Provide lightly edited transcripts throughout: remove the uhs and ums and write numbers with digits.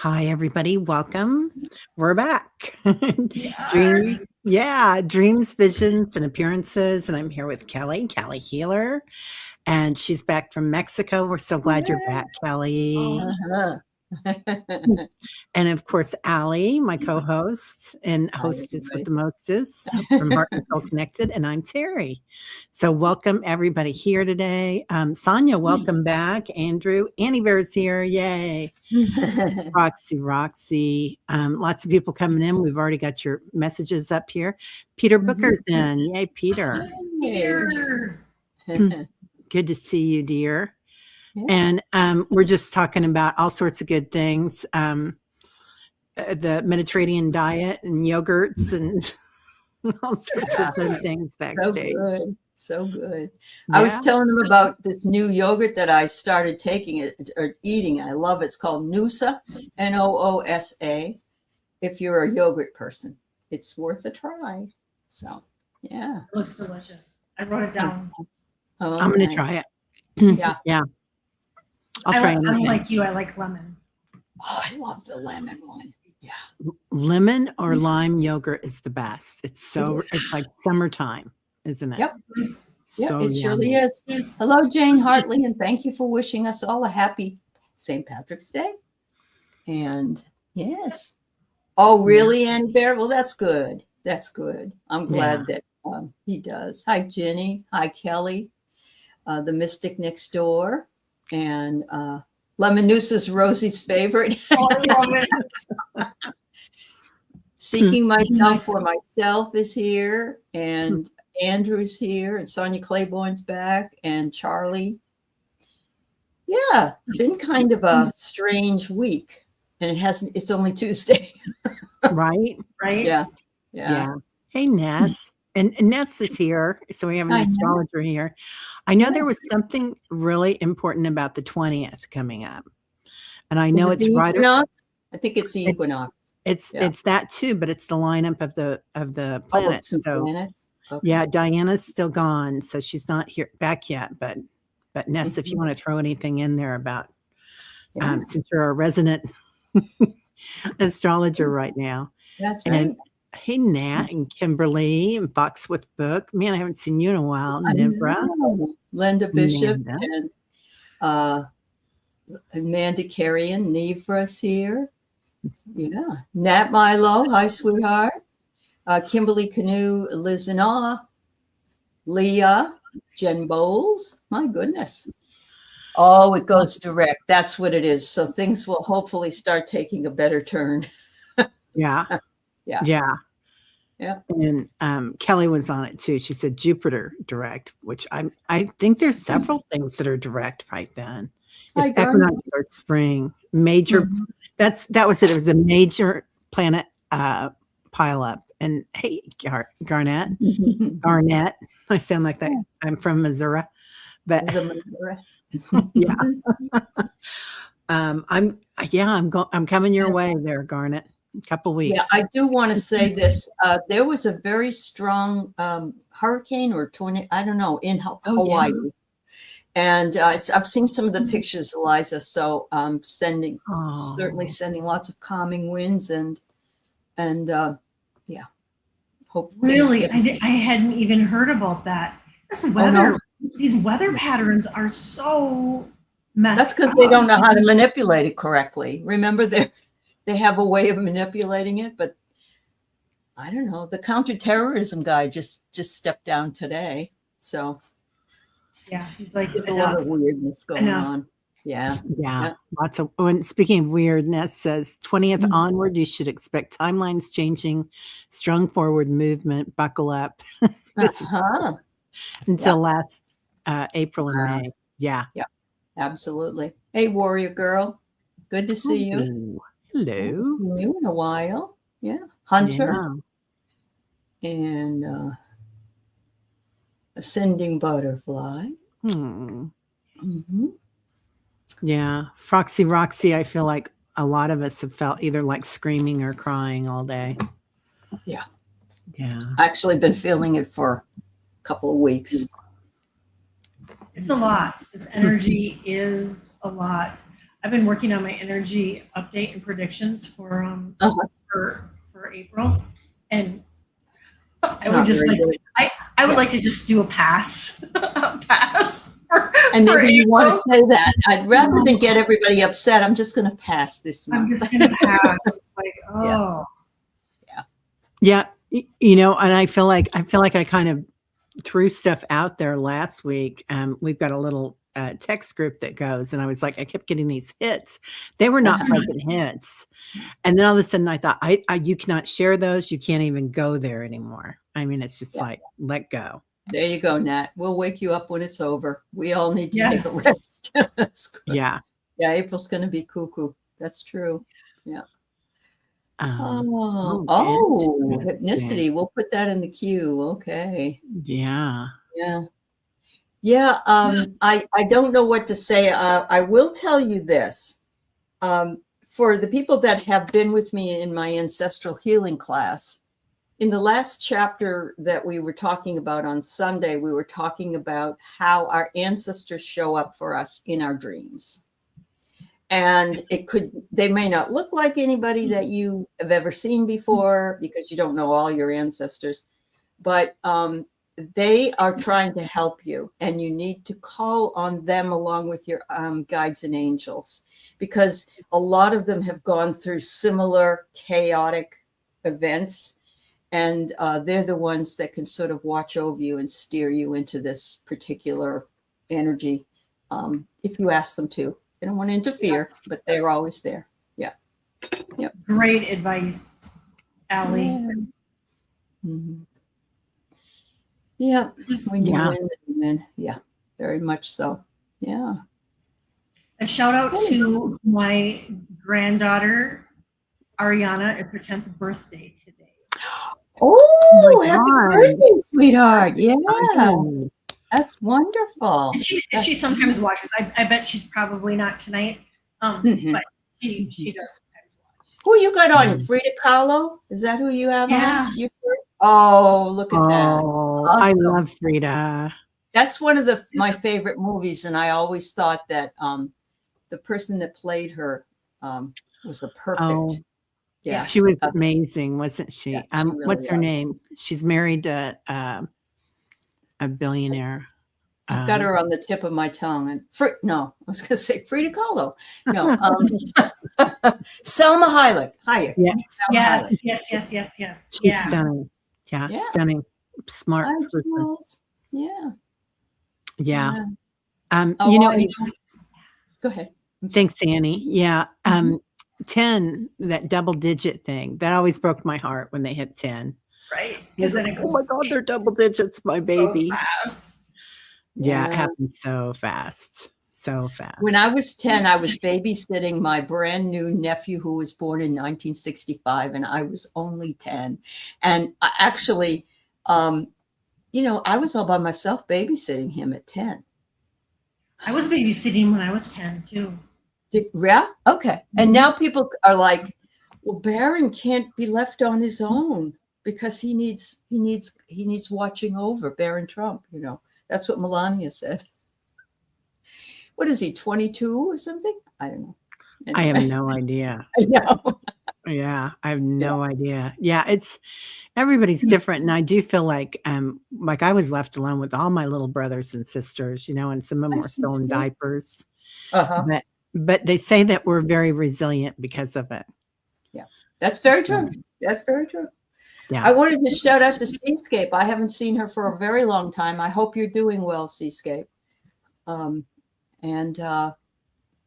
Hi, everybody. Welcome. We're back. are. Dreams, visions, and appearances. And I'm here with Kelly Healer, and she's back from Mexico. We're so glad you're back, Kelly. Uh-huh. And of course, Allie, my co-host and hostess with the mostest from Heart and Soul Connected. And I'm Terry. So welcome everybody here today. Sonia, welcome back. Andrew, Annie Bear's here. Yay. Roxy. Lots of people coming in. We've already got your messages up here. Peter Booker's in. Yay, Peter. Here. Good to see you, dear. Yeah. And we're just talking about all sorts of good things. The Mediterranean diet and yogurts and all sorts of good things backstage. So good. Yeah. I was telling them about this new yogurt that I started taking or eating. I love it. It's called Noosa, Noosa. If you're a yogurt person, it's worth a try. So, yeah. It looks delicious. I wrote it down. Oh, I'm going to try it. Yeah. I'll try it. I'm like you. I like lemon. Oh, I love the lemon one. Yeah. Lemon or lime yogurt is the best. It's like summertime, isn't it? Yep. So it surely is. Hello, Jane Hartley, and thank you for wishing us all a happy St. Patrick's Day. And yes. Oh, really, Annie Bear? Well, that's good. That's good. I'm glad that he does. Hi, Jenny. Hi, Kelly. The Mystic Next Door. And Lemon Noosa's Rosie's favorite. Seeking Myself for Myself is here. And Andrew's here. And Sonia Claiborne's back. And Charlie. Yeah, been kind of a strange week. And it's only Tuesday. Right? Yeah. Hey, Ness. And Ness is here. So we have an astrologer here. I know there was something really important about the 20th coming up. And I know it's right. I think it's the equinox. It's that too, but it's the lineup of the planets. Planets? Okay. Yeah, Diana's still gone, so she's not back yet. But Ness, if you want to throw anything in there about since you're a resident astrologer right now. That's right. And hey, Nat and Kimberly and Box with Book. Man, I haven't seen you in a while. Nibra. Linda Bishop and Amanda Carrion. Nevra's here. Yeah. Nat Milo. Hi, sweetheart. Kimberly Canoe, Liz and Leah, Jen Bowles. My goodness. Oh, it goes direct. That's what it is. So things will hopefully start taking a better turn. Yeah. And Kelly was on it too. She said Jupiter direct, which I think there's several things that are direct right then. It's equinox starts spring. Major. That was it. It was a major planet pile up. And hey, Garnett. I sound like that. I'm from Missouri, but yeah. I'm coming your way there, Garnet. A couple weeks. Yeah, I do want to say this. There was a very strong hurricane or tornado, I don't know, in Hawaii. Yeah. And I've seen some of the pictures, Eliza. So I'm certainly sending lots of calming winds and hopefully. Really, I hadn't even heard about that. This weather, these weather patterns are so messed That's because they don't know how to manipulate it correctly. Remember, they have a way of manipulating it, but I don't know. The counterterrorism guy just stepped down today. So yeah, he's like, there's a lot of weirdness going on. Yeah. Lots of. And speaking of weirdness, says 20th onward, you should expect timelines changing, strong forward movement, buckle up. Until last April and May. Yeah, absolutely. Hey, warrior girl, good to see you. Hello. Seen you in a while. Yeah, Hunter and ascending butterfly. Yeah, Roxy. I feel like a lot of us have felt either like screaming or crying all day. Yeah. I actually been feeling it for a couple of weeks. It's a lot. This energy is a lot. I've been working on my energy update and predictions for April, and I would like to just do a pass, and maybe you want to say that. I'd rather than get everybody upset. I'm just going to pass this month. I'm just going to pass. Like, oh, yeah. And I feel like I kind of threw stuff out there last week. We've got a little text group that goes, and I was like, I kept getting these hits. They were not pleasant hits. And then all of a sudden I thought, you cannot share those. You can't even go there anymore. I mean, it's just like, let go. There you go, Nat. We'll wake you up when it's over. We all need to take a rest. That's good. Yeah. Yeah. April's going to be cuckoo. That's true. Yeah. Hypnicity. We'll put that in the queue. Okay. Yeah. Yeah. Yeah. I don't know what to say. I will tell you this. For the people that have been with me in my ancestral healing class, in the last chapter that we were talking about on Sunday, we were talking about how our ancestors show up for us in our dreams. And they may not look like anybody that you have ever seen before because you don't know all your ancestors, but they are trying to help you, and you need to call on them along with your guides and angels, because a lot of them have gone through similar chaotic events, and they're the ones that can sort of watch over you and steer you into this particular energy if you ask them to. They don't want to interfere, but they're always there. Yeah. Yep. Great advice, Allie. Mm-hmm. Yeah, when you win, you win. Yeah, very much so. Yeah. A shout out to my granddaughter, Ariana. It's her 10th birthday today. Oh, happy birthday, sweetheart. Yeah. That's wonderful. And she sometimes watches. I bet she's probably not tonight, but she does sometimes watch. Who you got on? Frida Kahlo? Is that who you have on? Oh, look at that. Awesome. I love Frida. That's one of my favorite movies, and I always thought that the person that played her was a perfect. Yeah, she was amazing, wasn't she? Yeah, she really what's her name? She's married to a billionaire. I've got her on the tip of my tongue. And I was going to say Frida Kahlo. No, Selma Hayek. Yes. She's stunning. Yeah, stunning, smart person. Yeah. Go ahead. Thanks, Annie. Yeah. 10, that double digit thing, that always broke my heart when they hit 10. Right. Oh my God, they're double digits, my baby. So fast. Yeah, it happened so fast. So fast. When I was 10, I was babysitting my brand new nephew who was born in 1965, and I was only 10. And actually, I was all by myself babysitting him at 10. I was babysitting when I was 10 too. Yeah? Okay. And now people are like, well, Baron can't be left on his own because he needs watching over, Baron Trump, That's what Melania said. What is he, 22 or something? I don't know. Anyway. I have no idea. I know. Yeah, I have no idea. Yeah, everybody's different. And I do feel like I was left alone with all my little brothers and sisters, and some of them were still in diapers. But they say that we're very resilient because of it. Yeah, that's very true. That's very true. Yeah. I wanted to shout out to Seascape. I haven't seen her for a very long time. I hope you're doing well, Seascape. And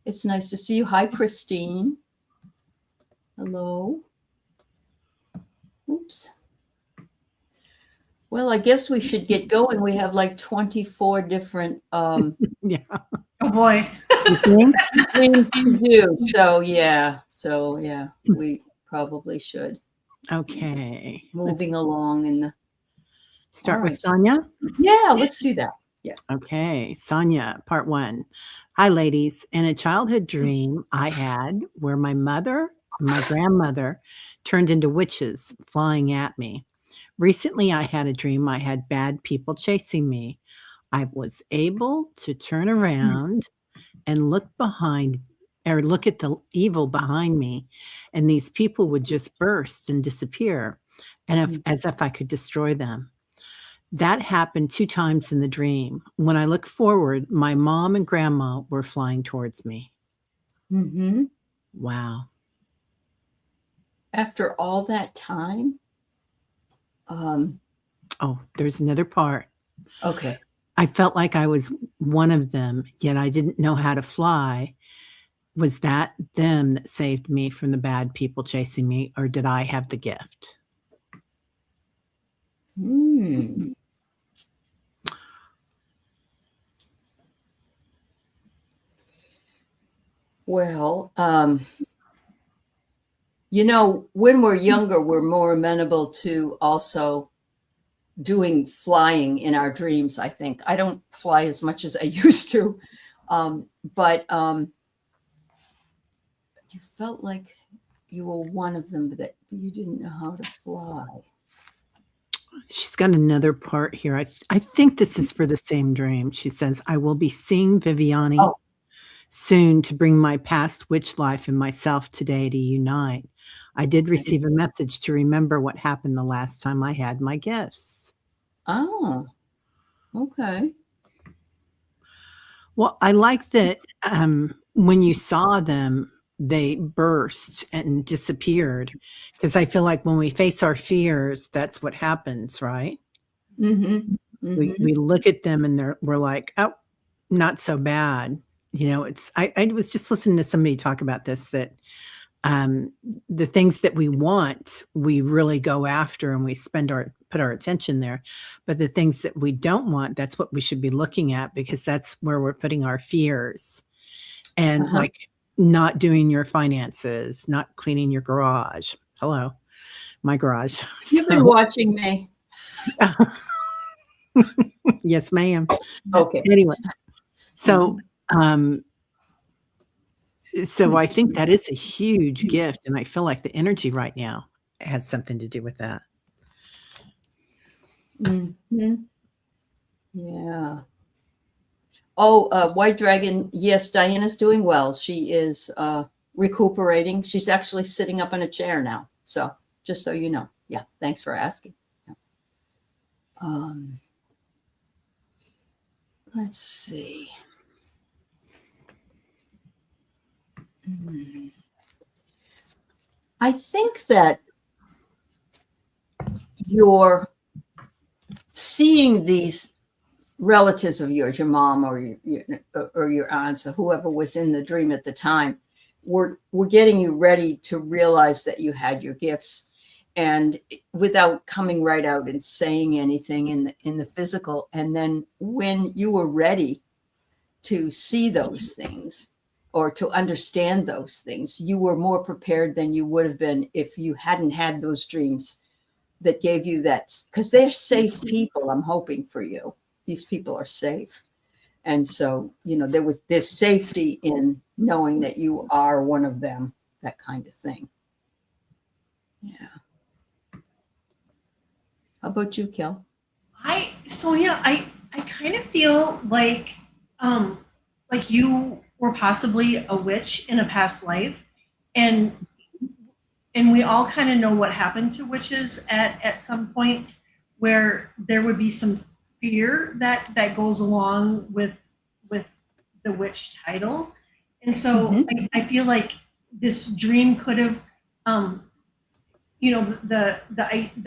it's nice to see you. Hi, Christine. Hello. Oops. Well, I guess we should get going. We have like 24 different yeah. Oh boy. things to do. So yeah, we probably should. Okay. Moving along in the start with Sonia. Yeah, let's do that. Yeah. Okay. Sonia, part 1. Hi, ladies. In a childhood dream I had where my grandmother turned into witches flying at me. Recently, I had a dream I had bad people chasing me. I was able to turn around and look behind or look at the evil behind me, and these people would just burst and disappear, and as if I could destroy them. That happened 2 times in the dream. When I look forward, my mom and grandma were flying towards me. Mm-hmm. Wow. After all that time? Oh, there's another part. Okay. I felt like I was one of them, yet I didn't know how to fly. Was that them that saved me from the bad people chasing me, or did I have the gift? Well, you know, when we're younger, we're more amenable to also doing flying in our dreams, I think. I don't fly as much as I used to, but you felt like you were one of them, but that you didn't know how to fly. She's got another part here. I think this is for the same dream. She says, I will be seeing Viviani soon to bring my past witch life and myself today to unite. I did receive a message to remember what happened the last time I had my gifts. Oh, okay. Well, I like that when you saw them, they burst and disappeared, because I feel like when we face our fears, that's what happens, right? Mm-hmm. Mm-hmm. We look at them and we're like, oh, not so bad. You know, I was just listening to somebody talk about this, that the things that we want, we really go after and we put our attention there. But the things that we don't want, that's what we should be looking at, because that's where we're putting our fears. And like not doing your finances, not cleaning your garage. Hello, my garage. You've been watching me. Yes, ma'am. Okay. Anyway, so so I think that is a huge gift, and I feel like the energy right now has something to do with that. Mm-hmm. Yeah. Oh, White Dragon. Yes, Diana's doing well. She is recuperating. She's actually sitting up in a chair now. So just so you know. Yeah. Thanks for asking. Yeah. Let's see. I think that you're seeing these relatives of yours, your mom or your aunts or whoever was in the dream at the time, were getting you ready to realize that you had your gifts, and without coming right out and saying anything in the physical. And then when you were ready to see those things or to understand those things, you were more prepared than you would have been if you hadn't had those dreams that gave you that, because they're safe people. I'm hoping for you. These people are safe. And so, you know, there's safety in knowing that you are one of them, that kind of thing. Yeah. How about you, Kel? Sonia, I kind of feel like you were possibly a witch in a past life, and we all kind of know what happened to witches at some point, where there would be some fear that goes along with the witch title. And so I feel like this dream could have, you know, the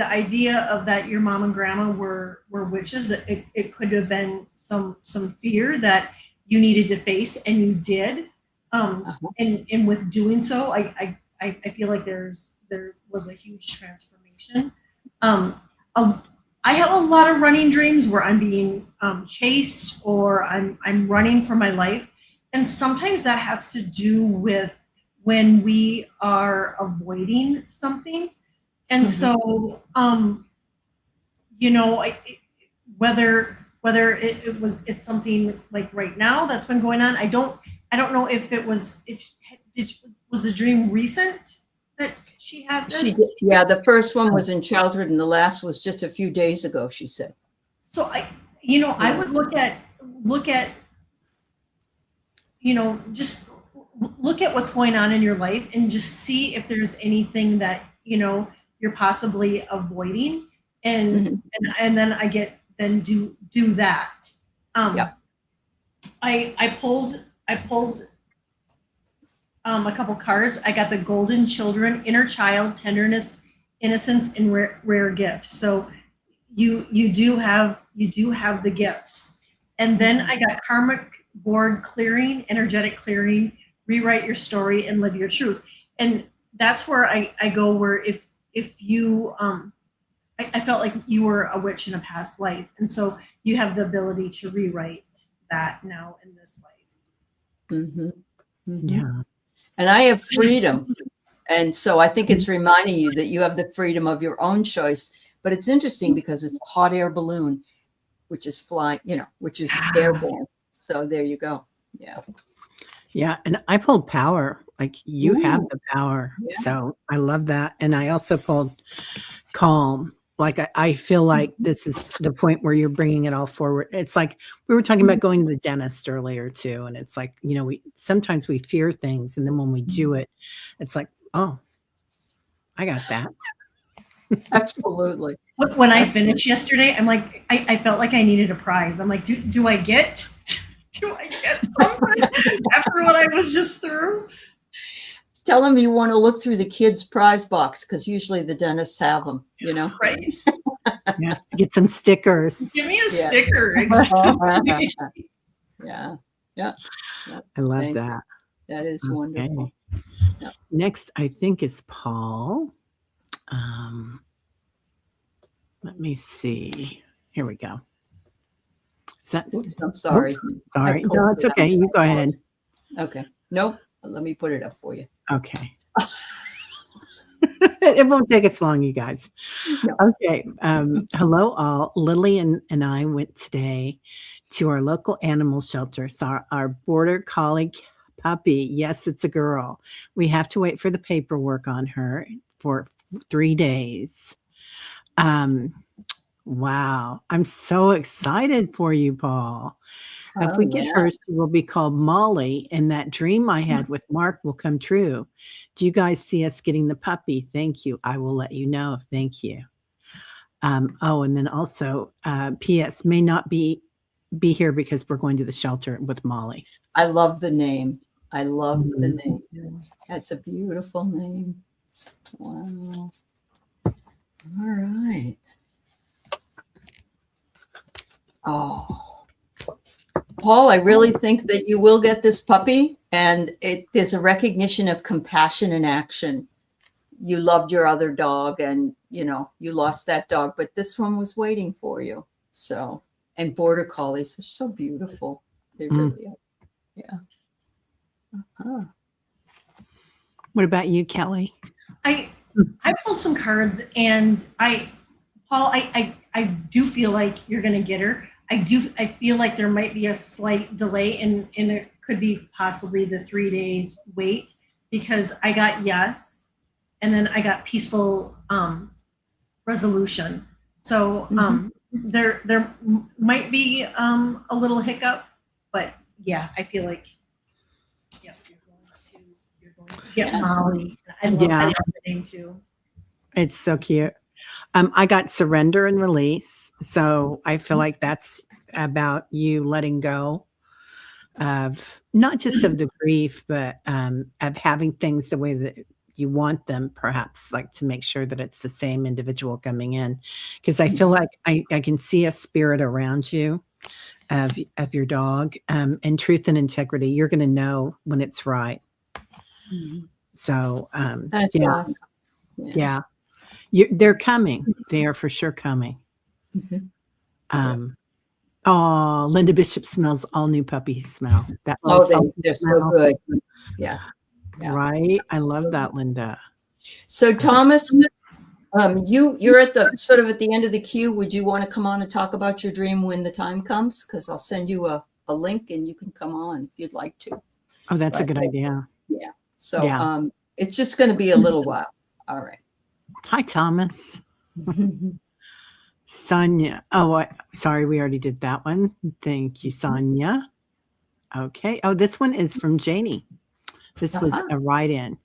idea of that your mom and grandma were witches, it could have been some fear that you needed to face, and you did. And with doing so, I feel like there was a huge transformation. I have a lot of running dreams where I'm being chased, or I'm running for my life. And sometimes that has to do with when we are avoiding something. And so, you know, whether it's something like right now that's been going on, I don't know if it was, was the dream recent that she had this? She did, yeah, the first one was in childhood, and the last was just a few days ago, she said. So I would look at, you know, just look at what's going on in your life and just see if there's anything that, you're possibly avoiding. And then do that. I pulled a couple cards. I got the Golden Children, Inner Child, Tenderness, Innocence, and Rare Gifts. So you do have the gifts. And then I got Karmic Board Clearing, Energetic Clearing, Rewrite Your Story, and Live Your Truth. And that's where I go, where if you I felt like you were a witch in a past life, and so you have the ability to rewrite that now in this life. Yeah. And I have freedom. And so I think it's reminding you that you have the freedom of your own choice. But it's interesting because it's a hot air balloon, which is flying, which is airborne. So there you go. Yeah. Yeah. And I pulled power. Like you have the power. Yeah. So I love that. And I also pulled calm. Like I feel like this is the point where you're bringing it all forward. It's like we were talking about going to the dentist earlier too. And it's like, sometimes we fear things. And then when we do it, it's like, oh, I got that. Absolutely. When I finished yesterday, I'm like, I felt like I needed a prize. I'm like, do I get something after what I was just through? Tell them you want to look through the kids' prize box because usually the dentists have them, Right. Yes, get some stickers. Give me a sticker. Exactly. Yeah. I love that. That is wonderful. Yeah. Next, I think is Paul. Let me see. Here we go. Is that? Oops, I'm sorry. Sorry. No, it's okay. You go ahead. Okay. Nope. Let me put it up for you. Okay. It won't take us long, you guys. No. Okay. Hello, all. Lily and I went today to our local animal shelter. Saw our border collie puppy. Yes, it's a girl. We have to wait for the paperwork on her for 3 days. Wow. I'm so excited for you, Paul. If we get her, she will be called Molly, and that dream I had with Mark will come true. Do you guys see us getting the puppy? Thank you. I will let you know. Thank you. And then also, P.S. may not be here because we're going to the shelter with Molly. I love the name. The name. That's a beautiful name. Wow. All right. Oh. Paul, I really think that you will get this puppy, and there's a recognition of compassion in action. You loved your other dog, and you lost that dog, but this one was waiting for you. So, and border collies are so beautiful. They really are. Yeah. Uh-huh. What about you, Kelly? I pulled some cards, and Paul, I do feel like you're going to get her. I feel like there might be a slight delay, and it could be possibly the 3 days wait, because I got yes, and then I got peaceful resolution. So there might be a little hiccup, but yeah, I feel like you're going to get Molly. I love that name too. It's so cute. I got surrender and release. So I feel like that's about you letting go of not just of the grief, but of having things the way that you want them, perhaps, like to make sure that it's the same individual coming in. Because I feel like I can see a spirit around you of your dog, and truth and integrity. You're going to know when it's right. So that's awesome. Yeah. They're coming. They are for sure coming. Linda Bishop smells all new puppy smell. That they're so good. Yeah. Right. I love that, Linda. So Thomas, you're at the sort of at the end of the queue. Would you want to come on and talk about your dream when the time comes? Because I'll send you a link and you can come on if you'd like to. Oh, that's a good idea. Yeah. So it's just going to be a little while. All right. Hi, Thomas. Sonia. Oh, sorry. We already did that one. Thank you, Sonia. Okay. Oh, this one is from Janie. This was a write-in.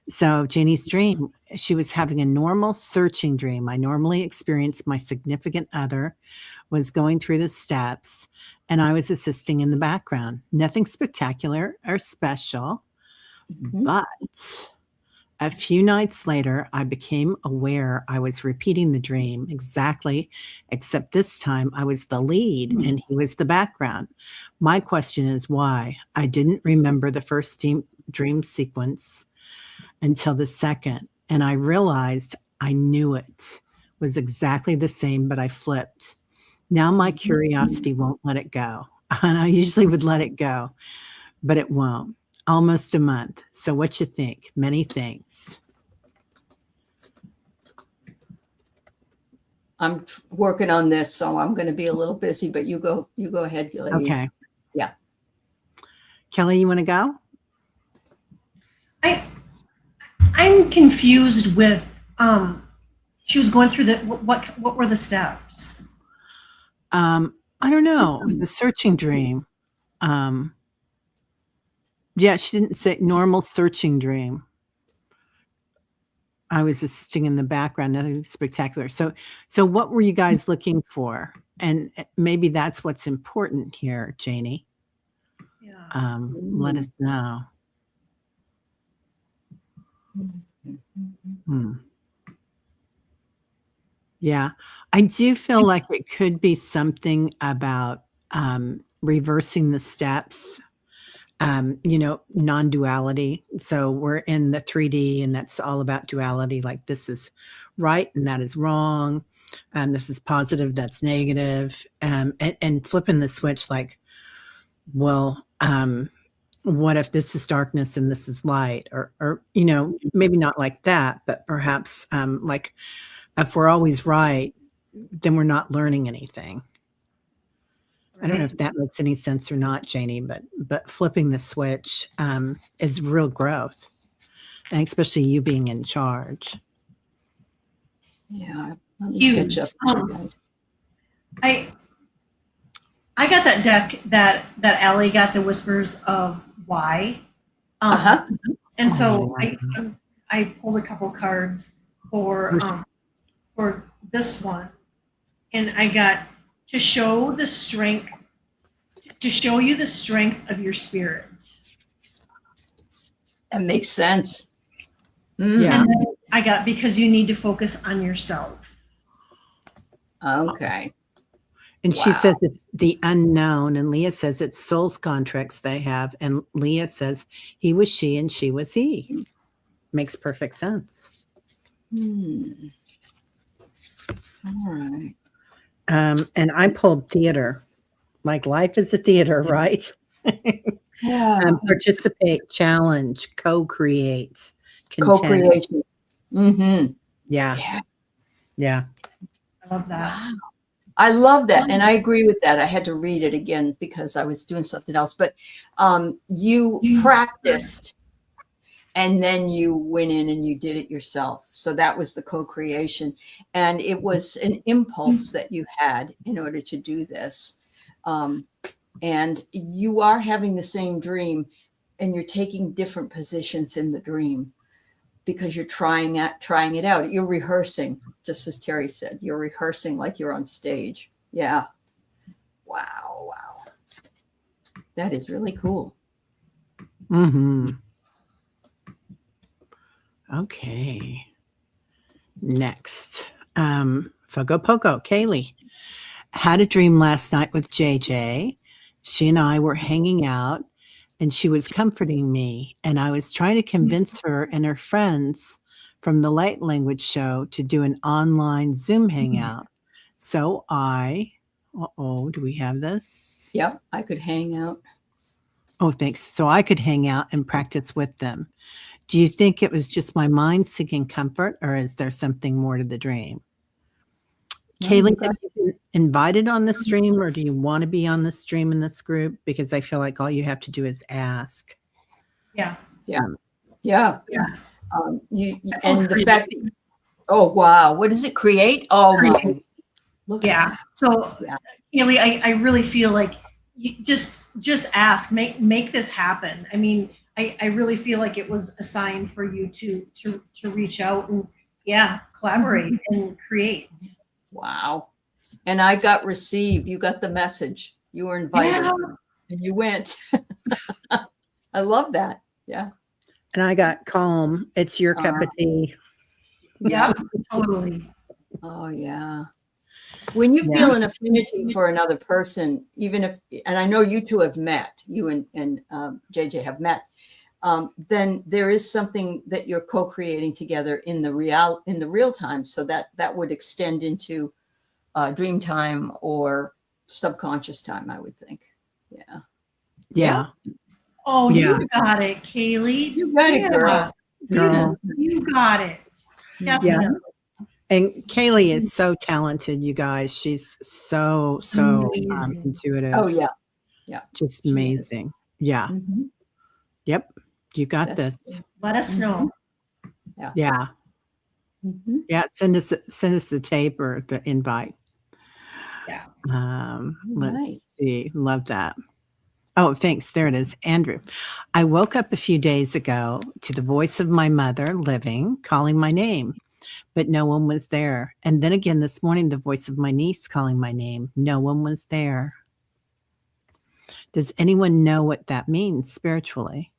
So Janie's dream, she was having a normal searching dream. I normally experience my significant other was going through the steps and I was assisting in the background. Nothing spectacular or special, but a few nights later, I became aware I was repeating the dream exactly, except this time I was the lead and he was the background. My question is why? I didn't remember the first dream sequence until the second, and I realized I knew it was exactly the same, but I flipped. Now my curiosity won't let it go. And I usually would let it go, but it won't. Almost a month. So what you think? Many things. I'm working on this, so I'm going to be a little busy, but you go ahead, ladies. Okay. Yeah. Kelly, you want to go? I'm confused with she was going through the what were the steps? I don't know. It was a searching dream. Yeah, she didn't say normal searching dream. I was assisting in the background, nothing spectacular. So what were you guys looking for? And maybe that's what's important here, Janie. Yeah. Let us know. Yeah, I do feel like it could be something about reversing the steps. Non-duality. So we're in the 3D and that's all about duality. Like this is right and that is wrong. This is positive, that's negative. And flipping the switch like, well, what if this is darkness and this is light? Or maybe not like that, but perhaps like if we're always right, then we're not learning anything. I don't know if that makes any sense or not, Janie, but flipping the switch is real growth, and especially you being in charge. Yeah, let me catch up. I got that deck that Allie got, the Whispers of Why. And so I pulled a couple cards for this one, and I got to show the strength, to show you the strength of your spirit. That makes sense. Yeah. And then I got because you need to focus on yourself. Okay. And she says it's the unknown, and Leah says it's soul's contracts they have, and Leah says he was she and she was he. Makes perfect sense. All right. And I pulled theater, like life is a theater, right? Yeah. Participate, challenge, co-create, co-creation. Yeah. I love that. Wow. I love that. And I agree with that. I had to read it again because I was doing something else, but you practiced and then you went in and you did it yourself. So that was the co-creation. And it was an impulse that you had in order to do this. And you are having the same dream and you're taking different positions in the dream because you're trying it out. You're rehearsing, just as Terry said, you're rehearsing like you're on stage. Yeah. Wow. That is really cool. Okay. Next. Fogo Poco, Kaylee. Had a dream last night with JJ. She and I were hanging out and she was comforting me. And I was trying to convince her and her friends from the light language show to do an online Zoom hangout. So do we have this? Yep, I could hang out. Oh, thanks. So I could hang out and practice with them. Do you think it was just my mind seeking comfort, or is there something more to the dream? Kaylee, have you been invited on the stream, or do you want to be on the stream in this group? Because I feel like all you have to do is ask. Yeah. And the fact that, oh, wow. What does it create? Oh, my. Look at that. So, Kaylee, I really feel like you just ask, make this happen. I mean, I really feel like it was a sign for you to reach out and collaborate and create. Wow. And I got received. You got the message. You were invited and you went. I love that. Yeah. And I got calm. It's your cup of tea. Yeah, totally. Oh, yeah. When you feel an affinity for another person, even if, and I know you two have met, you and JJ have met, then there is something that you're co-creating together in the real time. So that would extend into dream time or subconscious time, I would think. Yeah. Yeah. Oh, you got it, Kaylee. You got it, girl. You got it. Definitely. Yeah. And Kaylee is so talented, you guys. She's so intuitive. Oh, yeah. Yeah. Just amazing. Yeah. Mm-hmm. Yep. You got this. Let us know. Yeah. Yeah. Mm-hmm. Yeah. Send us the tape or the invite. Yeah. Let's see. Love that. Oh, thanks. There it is. Andrew. I woke up a few days ago to the voice of my mother living, calling my name, but no one was there. And then again this morning, the voice of my niece calling my name. No one was there. Does anyone know what that means spiritually?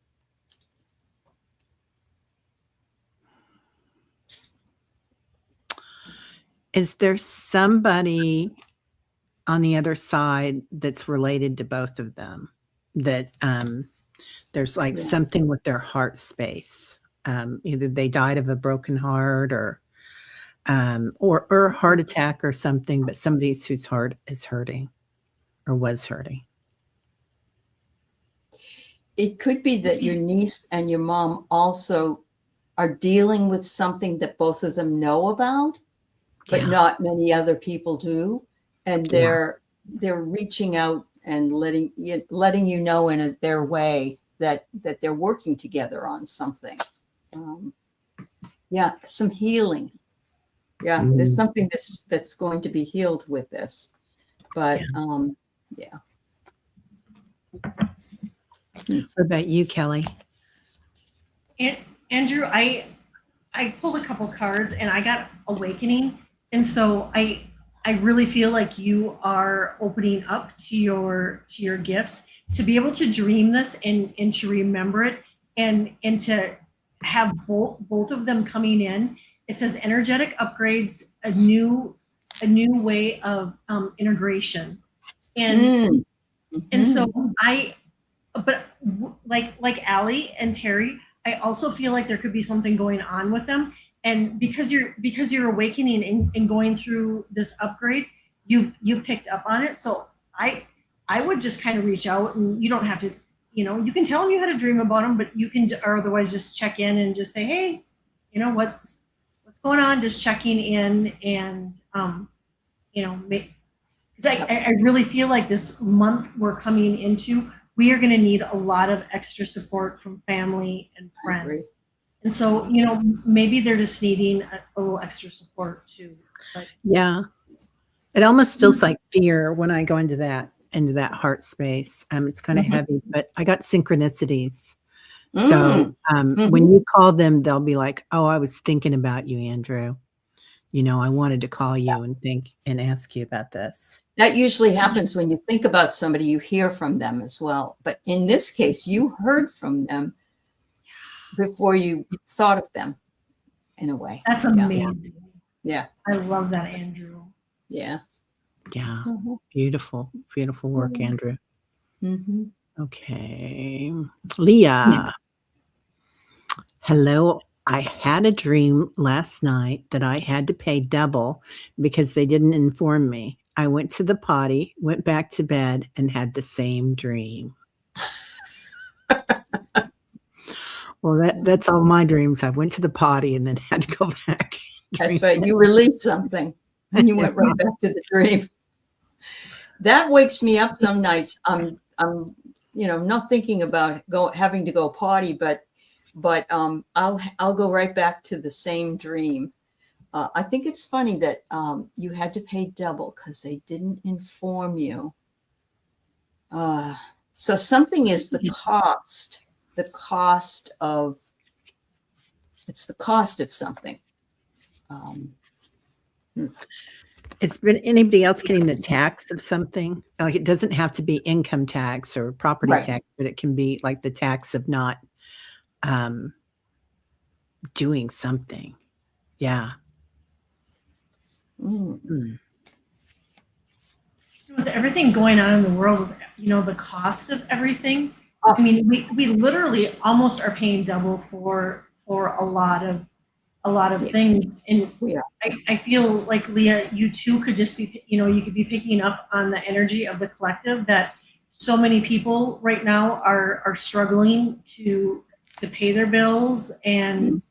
Is there somebody on the other side that's related to both of them? That there's like something with their heart space. Either they died of a broken heart or a heart attack or something, but somebody whose heart is hurting or was hurting. It could be that your niece and your mom also are dealing with something that both of them know about, but not many other people do. And they're reaching out and letting you know in their way that they're working together on something. Some healing. Yeah, there's something that's going to be healed with this. But What about you, Kelly? Andrew, I pulled a couple cards and I got awakening. And so I really feel like you are opening up to your gifts, to be able to dream this and to remember it and to have both of them coming in. It says energetic upgrades, a new way of integration. And and so but like Allie and Terry, I also feel like there could be something going on with them. And because you're awakening and going through this upgrade, you've picked up on it. So I would just kind of reach out, and you don't have to, you can tell them you had a dream about them, but you can, or otherwise just check in and just say, hey, what's going on? Just checking in and, because I really feel like this month we're coming into, we are going to need a lot of extra support from family and friends. And so, maybe they're just needing a little extra support too. But. Yeah. It almost feels like fear when I go into that heart space. It's kind of heavy, but I got synchronicities. So when you call them, they'll be like, oh, I was thinking about you, Andrew. I wanted to call you and ask you about this. That usually happens when you think about somebody, you hear from them as well. But in this case, you heard from them before you thought of them, in a way. That's amazing. Yeah. I love that, Andrew. Yeah. Yeah. Beautiful, beautiful work, Andrew. Mm-hmm. Okay. Leah. Hello. I had a dream last night that I had to pay double because they didn't inform me. I went to the potty, went back to bed, and had the same dream. Well, that's all my dreams. I went to the potty and then had to go back. That's right. You released something and you went right back to the dream. That wakes me up some nights. I'm not thinking about having to go potty, but I'll go right back to the same dream. I think it's funny that you had to pay double because they didn't inform you. So something is the cost the cost of something. It's been anybody else getting the tax of something? Like it doesn't have to be income tax or property Right. tax, but it can be like the tax of not doing something. Yeah. Mm. With everything going on in the world, with the cost of everything, I mean, we literally almost are paying double for a lot of things, and I feel like, Leah, you too could just be, you could be picking up on the energy of the collective, that so many people right now are struggling to pay their bills, and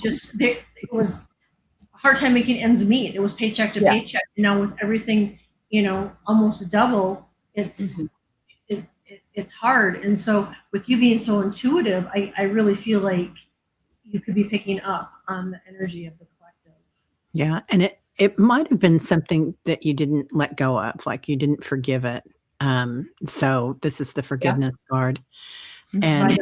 just it was a hard time making ends meet. It was paycheck to paycheck, and now with everything almost double, it's it's hard. And so with you being so intuitive, I really feel like you could be picking up on the energy of the collective. Yeah. And it might have been something that you didn't let go of, like you didn't forgive it. So this is the forgiveness card. And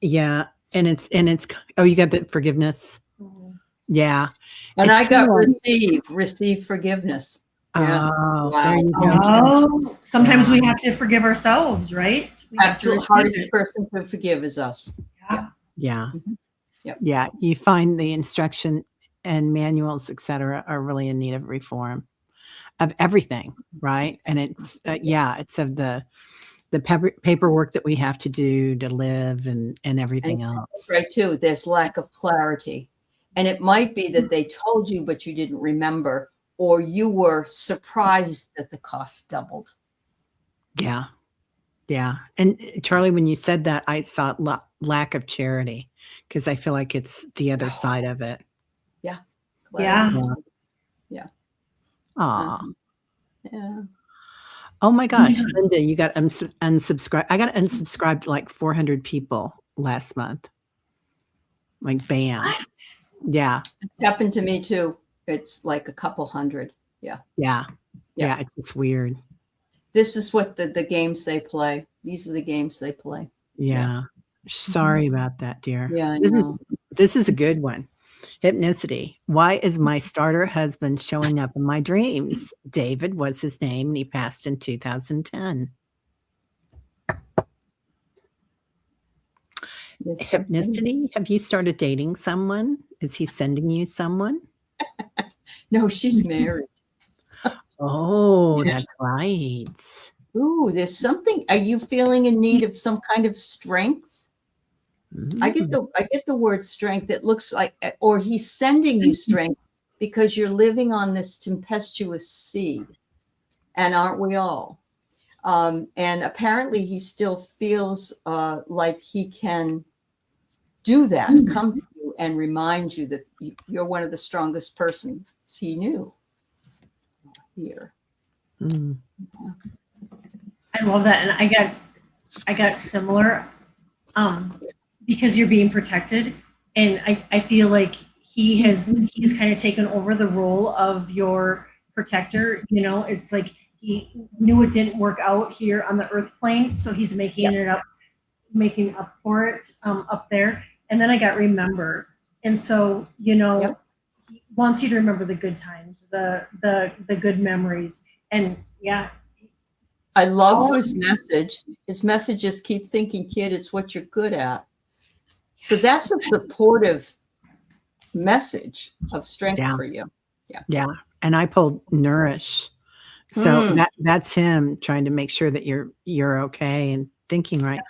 yeah. And it's, oh, you got the forgiveness. Mm-hmm. Yeah. And I got receive forgiveness. Yeah. Oh, wow. There you go. Oh, sometimes we have to forgive ourselves, right? Absolutely. Hardest person to forgive is us. Yeah. Mm-hmm. Yep. Yeah. You find the instruction and manuals, etc., are really in need of reform of everything. Right. And it's, it's of the paperwork that we have to do to live and everything else. That's right too. There's lack of clarity. And it might be that they told you, but you didn't remember, or you were surprised that the cost doubled. Yeah. Yeah. And Charlie, when you said that, I saw lack of charity, because I feel like it's the other side of it. Yeah. Clarity. Yeah. Aw. Yeah. Oh my gosh, Linda, you got unsubscribed. I got unsubscribed like 400 people last month. Like, bam. What? Yeah. It's happened to me too. It's like a couple hundred. Yeah. Yeah. Yeah. It's weird. This is what the games they play. These are the games they play. Yeah. Sorry about that, dear. Yeah, this is a good one. Hypnicity. Why is my starter husband showing up in my dreams? David was his name, and he passed in 2010. Hypnicity. Have you started dating someone? Is he sending you someone? No, she's married. Oh, that's right. Ooh, there's something. Are you feeling in need of some kind of strength? I get the word strength. It looks like, or he's sending you strength because you're living on this tempestuous sea, and aren't we all? And apparently, he still feels like he can do that. Come to you and remind you that you're one of the strongest persons he knew. Here. Mm. I love that, and I got similar. Because you're being protected, and I feel like he's kind of taken over the role of your protector. It's like he knew it didn't work out here on the earth plane, so he's making up for it up there. And then I got remember, and so he wants you to remember the good times, the good memories, and I love his message. His message is keep thinking, kid. It's what you're good at. So that's a supportive message of strength for you. Yeah. Yeah. And I pulled nourish. So that's him trying to make sure that you're okay and thinking right.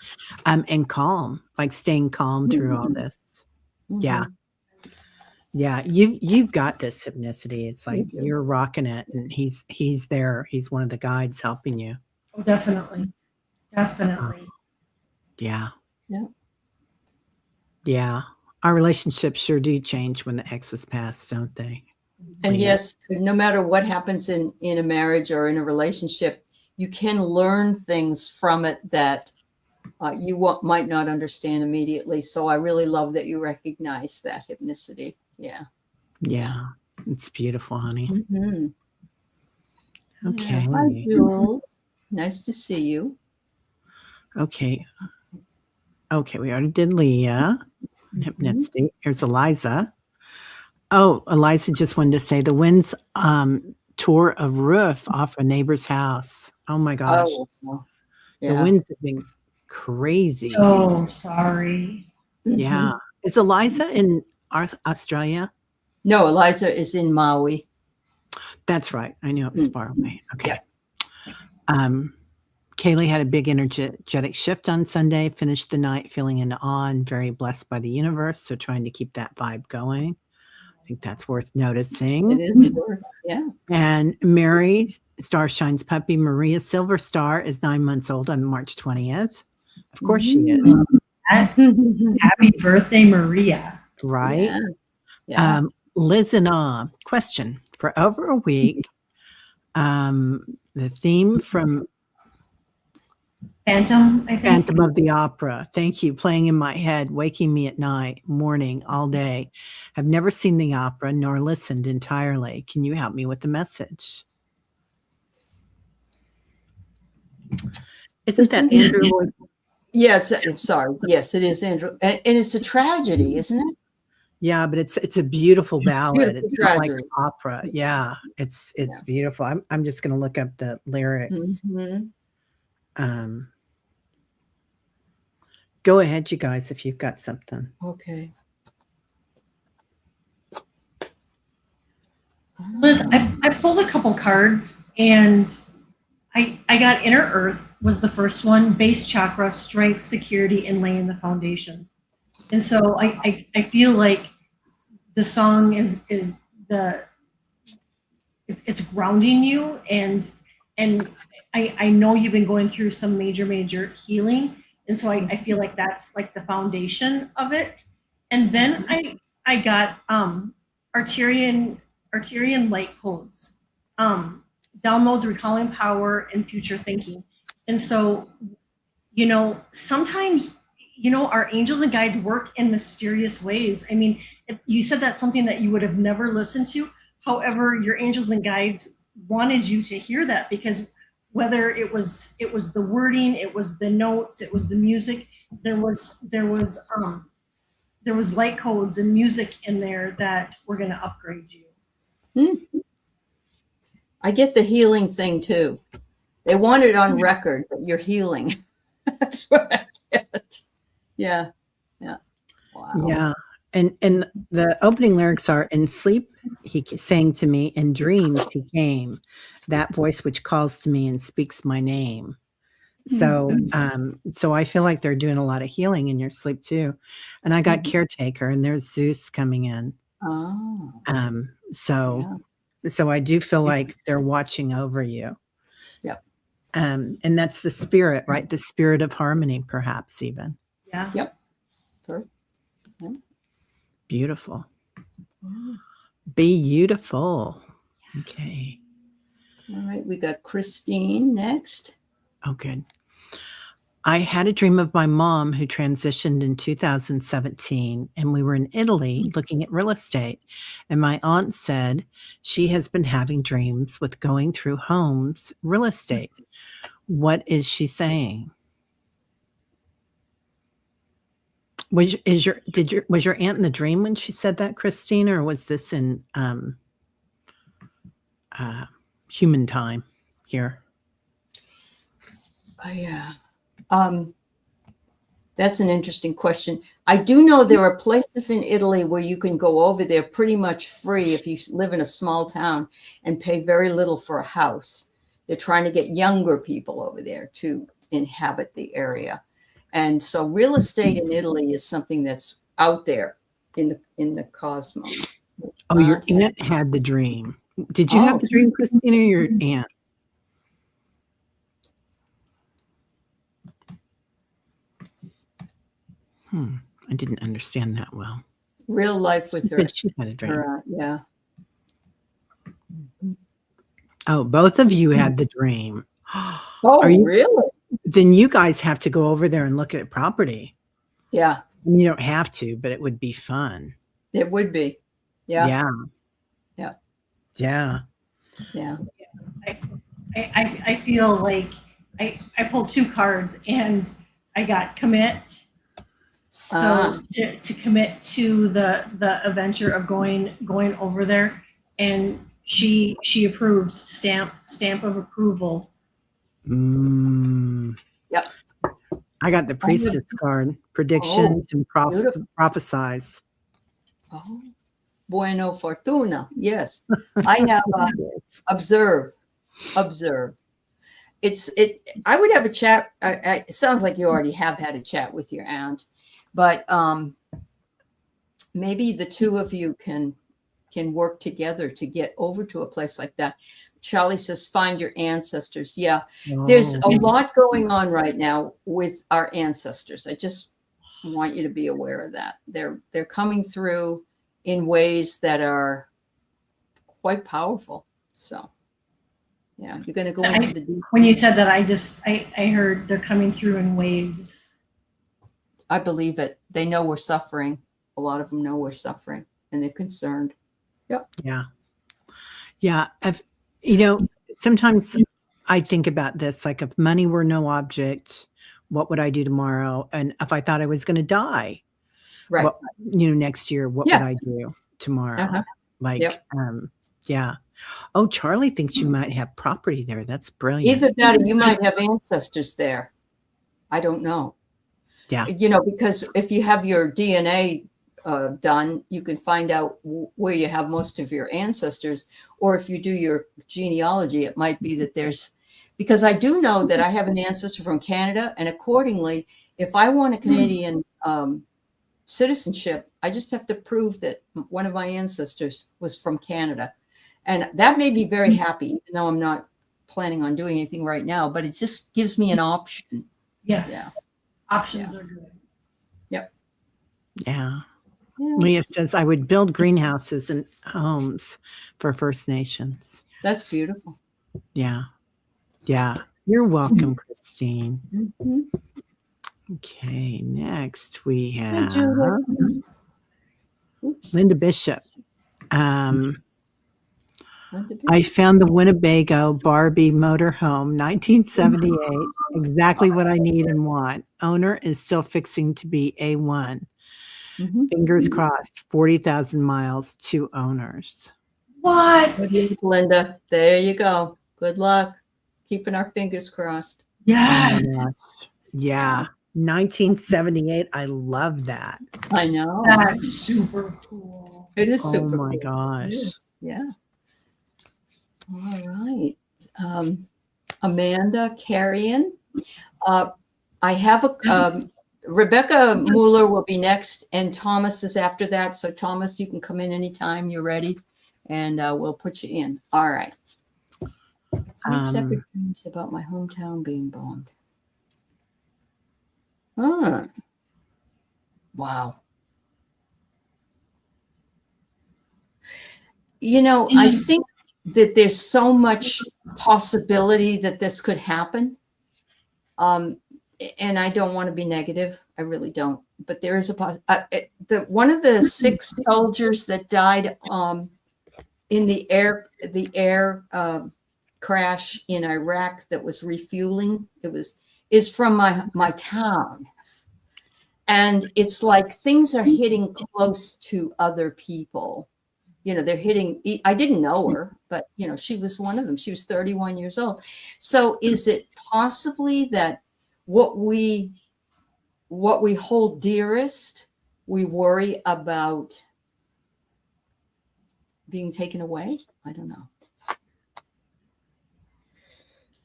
And calm, like staying calm through all this. Yeah. Yeah. You've got this Hypnicity. It's like you're rocking it, and he's there. He's one of the guides helping you. Oh, definitely. Definitely. Yeah. Yeah. Yeah. Our relationships sure do change when the exes pass, don't they? And yes, no matter what happens in a marriage or in a relationship, you can learn things from it that you might not understand immediately. So I really love that you recognize that Hypnicity. Yeah. Yeah. It's beautiful, honey. Mm-hmm. Okay. Hi, Jules. Nice to see you. Okay. Okay, we already did Leah. Hypnicity. Here's Eliza. Oh, Eliza just wanted to say the winds tore a roof off a neighbor's house. Oh my gosh. Oh, the winds have been crazy. So sorry. Yeah. Is Eliza in Australia? No, Eliza is in Maui. That's right. I knew it was far away. Okay. Kaylee had a big energetic shift on Sunday, finished the night feeling in awe and very blessed by the universe. So trying to keep that vibe going. I think that's worth noticing. It is worth, yeah. And Mary Starshine's puppy, Maria Silver Star, is 9 months old on March 20th. Of course she is. Happy birthday, Maria. Right? Yeah. Liz and question. For over a week, the theme from Phantom, I think. Phantom of the Opera. Thank you. Playing in my head, waking me at night, morning, all day. I've never seen the opera nor listened entirely. Can you help me with the message? Isn't that Andrew? Yes, I'm sorry. Yes, it is Andrew. And it's a tragedy, isn't it? Yeah, but it's a beautiful ballad. It's not like tragedy. Opera. Yeah, it's beautiful. I'm just going to look up the lyrics. Go ahead, you guys, if you've got something. Okay. Liz, I pulled a couple cards and I got Inner Earth was the first one, base chakra, strength, security, and laying the foundations. And so I feel like the song is it's grounding you and I know you've been going through some major healing. And so I feel like that's like the foundation of it. And then I got Arterian light codes, downloads, recalling power, and future thinking. And so, sometimes, our angels and guides work in mysterious ways. I mean, you said that's something that you would have never listened to. However, your angels and guides wanted you to hear that because whether it was the wording, it was the notes, it was the music, there was light codes and music in there that were going to upgrade you. I get the healing thing too. They want it on record that you're healing. That's what I get. Yeah. Wow. Yeah. And the opening lyrics are, in sleep he sang to me, in dreams he came, that voice which calls to me and speaks my name. So so I feel like they're doing a lot of healing in your sleep too. And I got caretaker, and there's Zeus coming in. So I do feel like they're watching over you. Yep. And that's the spirit, right? The spirit of harmony, perhaps even. Yeah. Yep. Sure. Yeah. Beautiful. Beautiful. Okay. All right. We got Christine next. Oh, good. I had a dream of my mom who transitioned in 2017, and we were in Italy looking at real estate. And my aunt said she has been having dreams with going through homes, real estate. What is she saying? Was your aunt in the dream when she said that, Christine, or was this in human time here? Yeah. That's an interesting question. I do know there are places in Italy where you can go over there pretty much free if you live in a small town and pay very little for a house. They're trying to get younger people over there to inhabit the area. And so real estate in Italy is something that's out there in the cosmos. Oh, your aunt had the dream. Did you have the dream, Christina, or your aunt? I didn't understand that well. Real life with her. She had a dream. Yeah. Oh, both of you had the dream. Oh, really? Then you guys have to go over there and look at property. Yeah. You don't have to, but it would be fun. It would be. Yeah. Yeah. Yeah. Yeah. I feel like I pulled two cards and I got commit So to commit to the adventure of going over there, and she approves, stamp of approval. Yep. I got the priestess card, predictions and prophesize. Oh, bueno fortuna. Yes. I have observe. I would have a chat. It sounds like you already have had a chat with your aunt, but maybe the two of you can work together to get over to a place like that. Charlie says, find your ancestors. Yeah, there's a lot going on right now with our ancestors. I just want you to be aware of that. They're coming through in ways that are quite powerful. So, yeah, you're going to go into the deep. When you said that, I heard they're coming through in waves. I believe it. They know we're suffering. A lot of them know we're suffering, and they're concerned. Yep. Yeah. Yeah. Sometimes I think about this, like if money were no object, what would I do tomorrow? And if I thought I was going to die, right. Next year, what would I do tomorrow? Yeah. Oh, Charlie thinks you might have property there. That's brilliant. Either that or you might have ancestors there. I don't know. Yeah. Because if you have your DNA done, you can find out where you have most of your ancestors. Or if you do your genealogy, it might be that because I do know that I have an ancestor from Canada. And accordingly, if I want a Canadian citizenship, I just have to prove that one of my ancestors was from Canada. And that made me very happy, even though I'm not planning on doing anything right now, but it just gives me an option. Yes. Yeah. Options are good. Yep. Yeah. Leah says, I would build greenhouses and homes for First Nations. That's beautiful. Yeah. Yeah. You're welcome, Christine. Mm-hmm. Okay. Next we have Linda Bishop. I found the Winnebago Barbie motorhome, 1978. Exactly what I need and want. Owner is still fixing to be A1. Fingers crossed, 40,000 miles, 2 owners. What? Good luck, Linda. There you go. Good luck. Keeping our fingers crossed. Yes. Yeah. 1978. I love that. I know. That's super cool. It is super cool. Oh my gosh. Yeah. All right. Amanda Carrion. I have Rebecca Mueller will be next, and Thomas is after that. So Thomas, you can come in anytime you're ready, and we'll put you in. All right. 3 separate dreams about my hometown being bombed. Wow. I think that there's so much possibility that this could happen. And I don't want to be negative. I really don't. But there is one of the 6 soldiers that died in the air crash in Iraq that was refueling. Is from my town. And it's like things are hitting close to other people. They're hitting, I didn't know her, but, she was one of them. She was 31 years old. So is it possibly that what we hold dearest, we worry about being taken away? I don't know.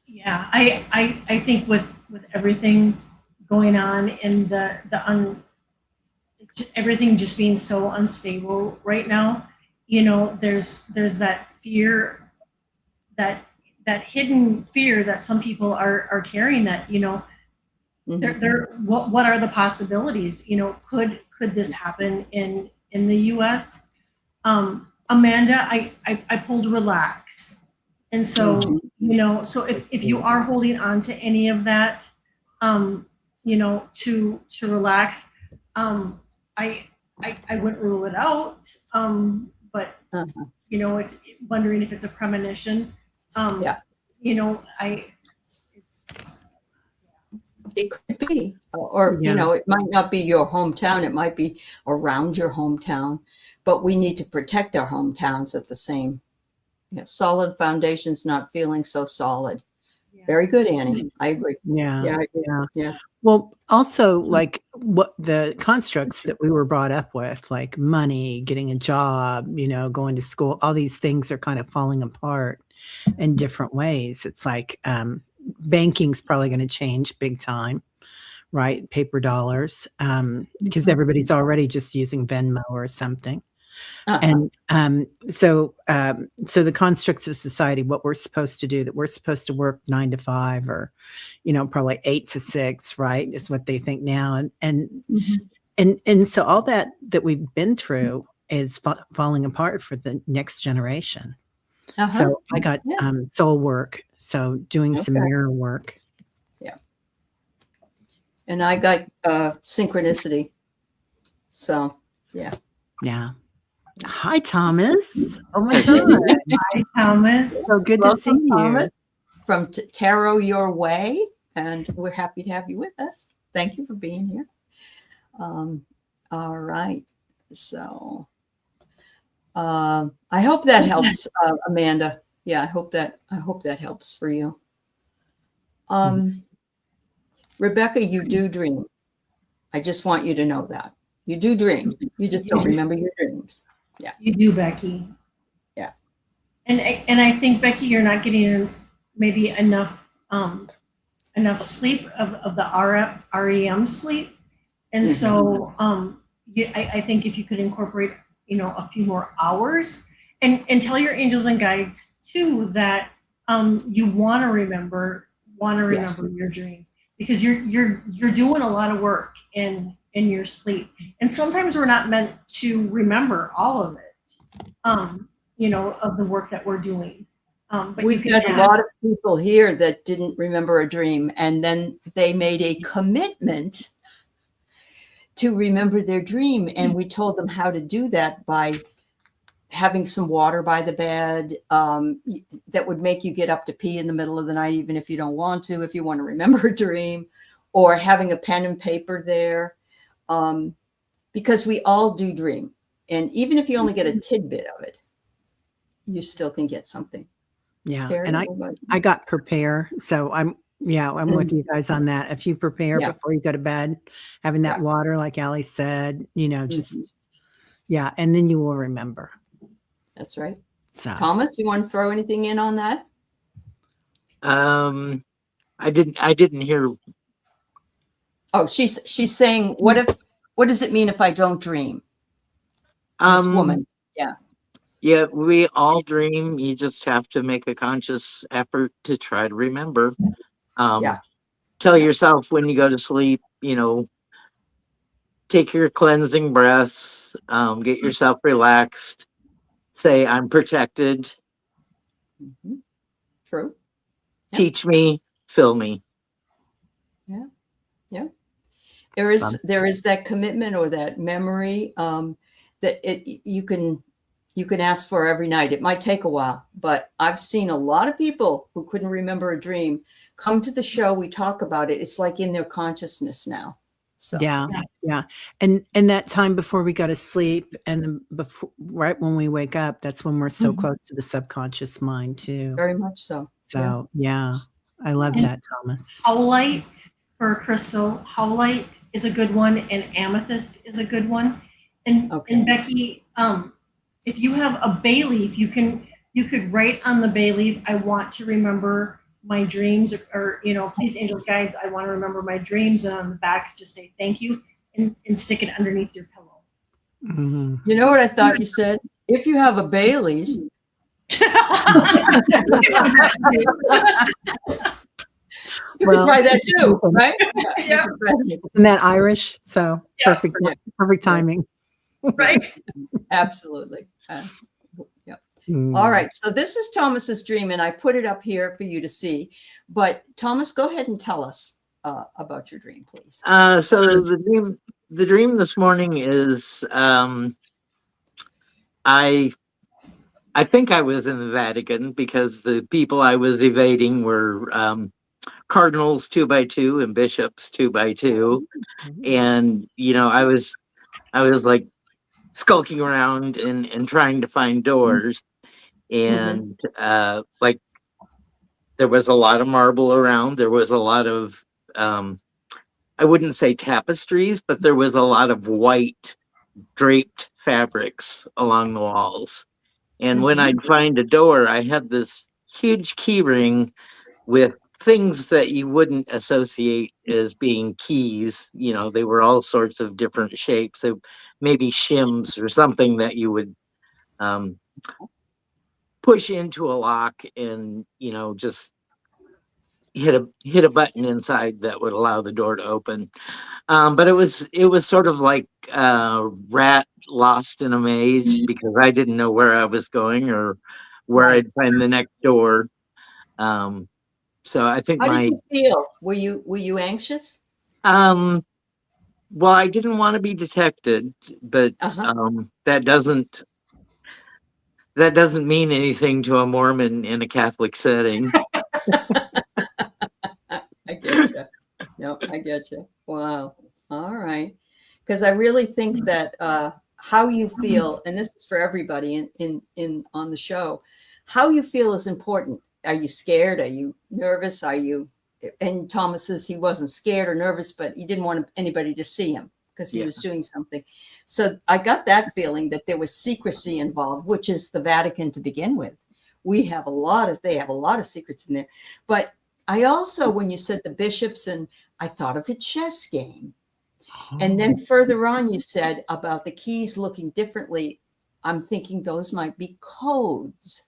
Yeah, I think with everything going on and everything just being so unstable right now, there's that fear, that hidden fear that some people are carrying, that what are the possibilities? Could this happen in the U.S.? Amanda, I pulled relax. And so, so if you are holding on to any of that, to relax, I wouldn't rule it out. But if wondering if it's a premonition, It could be, or Yeah. you know, it might not be your hometown. It might be around your hometown, but we need to protect our hometowns at the same. Yeah, solid foundations not feeling so solid. Yeah. Very good, Annie. I agree. Yeah. Yeah, I agree. Yeah. Yeah. Well, also like what the constructs that we were brought up with, like money, getting a job, you know, going to school, all these things are kind of falling apart in different ways. It's like banking's probably going to change big time, right? Paper dollars, because everybody's already just using Venmo or something. Uh-huh. And so the constructs of society, what we're supposed to do, that we're supposed to work 9 to 5 or, you know, probably 8 to 6, right? Is what they think now. And so all that we've been through is falling apart for the next generation. Uh-huh. So I got Yeah. soul work, so doing some Okay. mirror work. Yeah. And I got synchronicity. So yeah. Yeah. Hi, Thomas. Oh my God. Hi, Thomas. So good Welcome, to see you. Thomas, from Tarot Your Way, and we're happy to have you with us. Thank you for being here. All right. So I hope that helps, Amanda. Yeah, I hope that helps for you. Rebecca, you do dream. I just want you to know that. You do dream. You just don't remember your dreams. Yeah. You do, Becky. Yeah. And I think, Becky, you're not getting maybe enough sleep of the REM sleep. And so I think if you could incorporate, you know, a few more hours and tell your angels and guides too that you want to remember Yes. your dreams, because you're doing a lot of work in your sleep, and sometimes we're not meant to remember all of it, you know, of the work that we're doing. But we've got a lot of people here that didn't remember a dream, and then they made a commitment to remember their dream, and we told them how to do that by having some water by the bed that would make you get up to pee in the middle of the night, even if you don't want to, if you want to remember a dream, or having a pen and paper there, because we all do dream. And even if you only get a tidbit of it, you still can get something. Yeah. Terry, And I got prepare. So I'm with you guys on that. If you prepare before you go to bed, having that water, like Allie said, you know, just, and then you will remember. That's right. So Thomas, you want to throw anything in on that? I didn't hear. Oh, she's saying, what does it mean if I don't dream? This woman. Yeah. Yeah, we all dream. You just have to make a conscious effort to try to remember. Tell yourself when you go to sleep, you know, take your cleansing breaths, get yourself relaxed, say, I'm protected. True. Teach me, fill me. Yeah. Yeah. There is that commitment or that memory that you can ask for every night. It might take a while, but I've seen a lot of people who couldn't remember a dream come to the show. We talk about it. It's like in their consciousness now. So yeah. And that time before we go to sleep and before, right when we wake up, that's when we're so close to the subconscious mind too. Very much so. So I love that, Thomas. Howlite for a crystal. Howlite is a good one, and amethyst is a good one. And Becky, if you have a bay leaf, you could write on the bay leaf, I want to remember my dreams, or you know, please, angels, guides, I want to remember my dreams, and on the back just say thank you, and stick it underneath your pillow. You know what I thought you said? If you have a Bailey's. You could try that too, right? Yeah. Isn't that Irish? So perfect timing. Right. Absolutely. All right. So this is Thomas's dream, and I put it up here for you to see. But Thomas, go ahead and tell us about your dream, please. So the dream this morning is I think I was in the Vatican because the people I was evading were cardinals 2x2 and bishops 2x2. And, I was like skulking around and trying to find doors. And like there was a lot of marble around. There was a lot of, I wouldn't say tapestries, but there was a lot of white draped fabrics along the walls. And when I'd find a door, I had this huge key ring with things that you wouldn't associate as being keys. They were all sorts of different shapes. So maybe shims or something that you would push into a lock and, just hit a button inside that would allow the door to open. But it was sort of like a rat lost in a maze because I didn't know where I was going or where I'd find the next door. So I think How did you feel? Were you anxious? Well, I didn't want to be detected, but that doesn't mean anything to a Mormon in a Catholic setting. I get you. No, I get you. Wow. All right. Because I really think that how you feel, and this is for everybody in on the show, how you feel is important. Are you scared? Are you nervous? And Thomas says he wasn't scared or nervous, but he didn't want anybody to see him because he was doing something. So I got that feeling that there was secrecy involved, which is the Vatican to begin with. They have a lot of secrets in there. But I also, when you said the bishops, and I thought of a chess game. And then further on, you said about the keys looking differently. I'm thinking those might be codes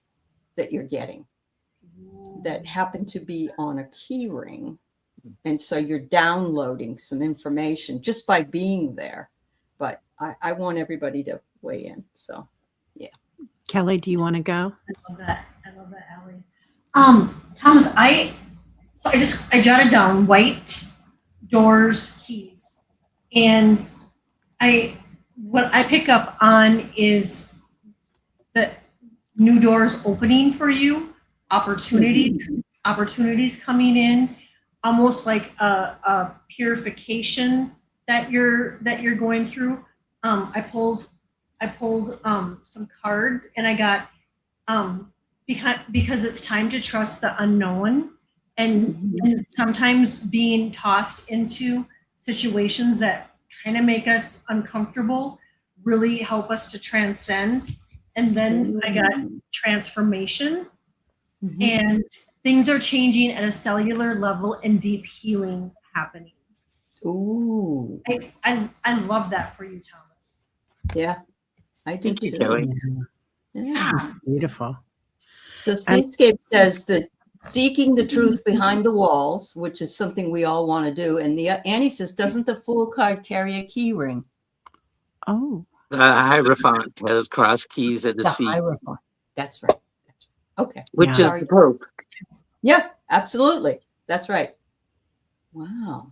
that you're getting that happen to be on a key ring. And so you're downloading some information just by being there. But I want everybody to weigh in. So, yeah. Kelly, do you want to go? I love that, Allie. Thomas, I jotted down white doors, keys, and what I pick up on is the new doors opening for you, opportunities coming in, almost like a purification that you're going through. I pulled some cards, and I got because it's time to trust the unknown, and sometimes being tossed into situations that kind of make us uncomfortable really help us to transcend. And then I got transformation, and things are changing at a cellular level and deep healing happening. Ooh. I love that for you, Thomas. Yeah, I do Thank you, too. Kelly. Yeah, beautiful. So Seascape says that seeking the truth behind the walls, which is something we all want to do. And Annie says, doesn't the Fool card carry a key ring? Oh. The Hierophant has cross keys at his The feet. Hierophant. That's right. Okay. Which is the Pope. Yeah, absolutely. That's right. Wow.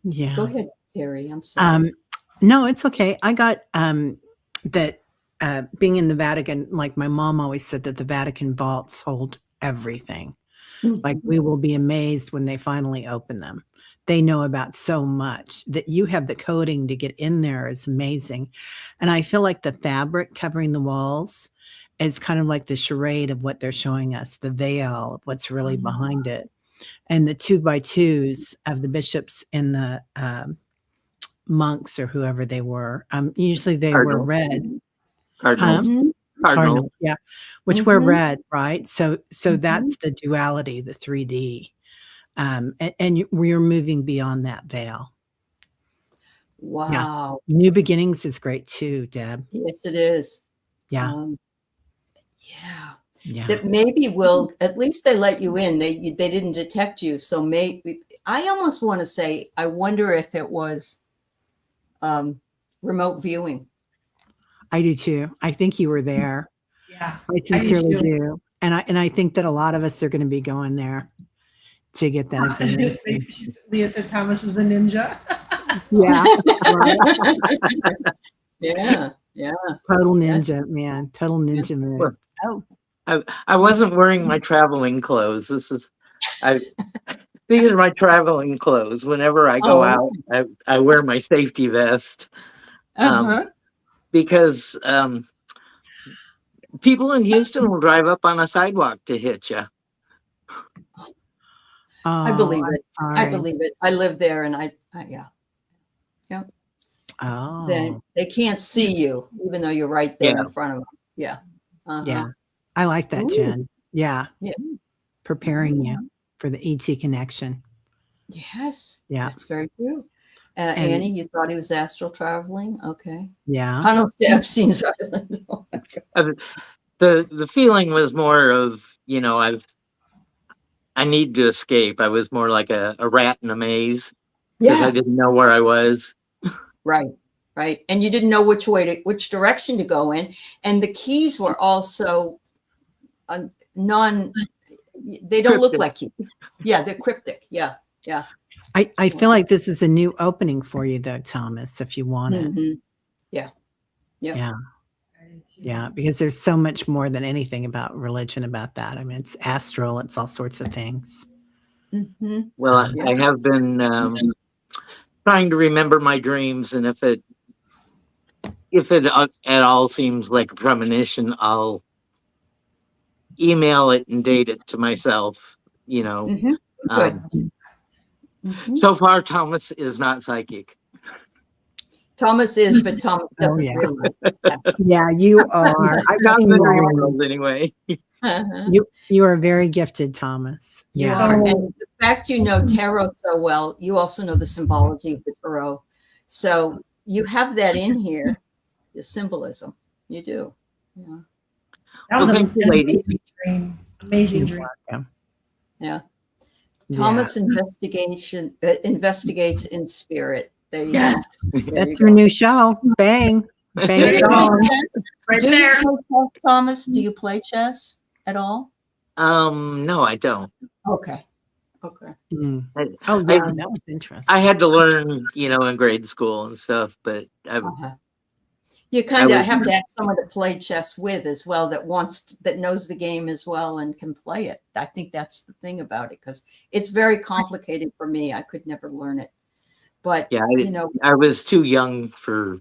Yeah. Go ahead, Terry. I'm sorry. No, it's okay. I got that being in the Vatican, like my mom always said that the Vatican vaults hold everything. Like we will be amazed when they finally open them. They know about so much that you have the coding to get in there is amazing. And I feel like the fabric covering the walls is kind of like the charade of what they're showing us, the veil of what's really behind it. And the 2x2s of the bishops and the monks or whoever they were. Usually they were red. Cardinals. Cardinals, yeah, which were red, right? So that's the duality, the 3D. And we're moving beyond that veil. Wow. Yeah. New Beginnings is great too, Deb. Yes, it is. Yeah. Yeah. That maybe will, at least they let you in. They didn't detect you. So maybe, I almost want to say, I wonder if it was remote viewing. I do too. I think you were there. Yeah. I sincerely do. And I think that a lot of us are going to be going there to get that information. Leah said Thomas is a ninja. Yeah. Yeah. Yeah. Total ninja, man. Total ninja move. I wasn't wearing my traveling clothes. This is These are my traveling clothes. Whenever I go out, I wear my safety vest. Because people in Houston will drive up on a sidewalk to hit you. I believe it. I believe it. I live there, and yeah. Oh, Then they can't see you, even though you're right there in front of them. Yeah. Yeah. I like that, Jen. Yeah. Preparing you for the ET connection. Yes. Yeah. That's very true. Annie, you thought he was astral traveling? Okay. Yeah. Tunnels to Epstein's Island. The feeling was more of, I need to escape. I was more like a rat in a maze because I didn't know where I was. Right. And you didn't know which direction to go in. And the keys were also they don't Cryptic. look like keys. Yeah, they're cryptic. Yeah. I feel like this is a new opening for you, Doug Thomas, if you want it. Yeah, because there's so much more than anything about religion about that. I mean, it's astral, it's all sorts of things. Well, I have been trying to remember my dreams, and if it at all seems like a premonition, I'll email it and date it to myself. So far, Thomas is not psychic. Thomas is, but Thomas doesn't really. Yeah, you are. Not in the real world, anyway. You are very gifted, Thomas. You are. And the fact you know tarot so well, you also know the symbology of the tarot. So you have that in here, the symbolism. You do. Yeah. That was an amazing dream. Amazing dream. Yeah. Thomas investigates in spirit. There you go. That's your new show. Bang. Bang. Right there. Thomas, do you play chess at all? No, I don't. Okay. Oh, yeah, that was interesting. I had to learn, in grade school and stuff, but you kind of have to have someone to play chess with as well that knows the game as well and can play it. I think that's the thing about it, because it's very complicated for me. I could never learn it. But I was too young for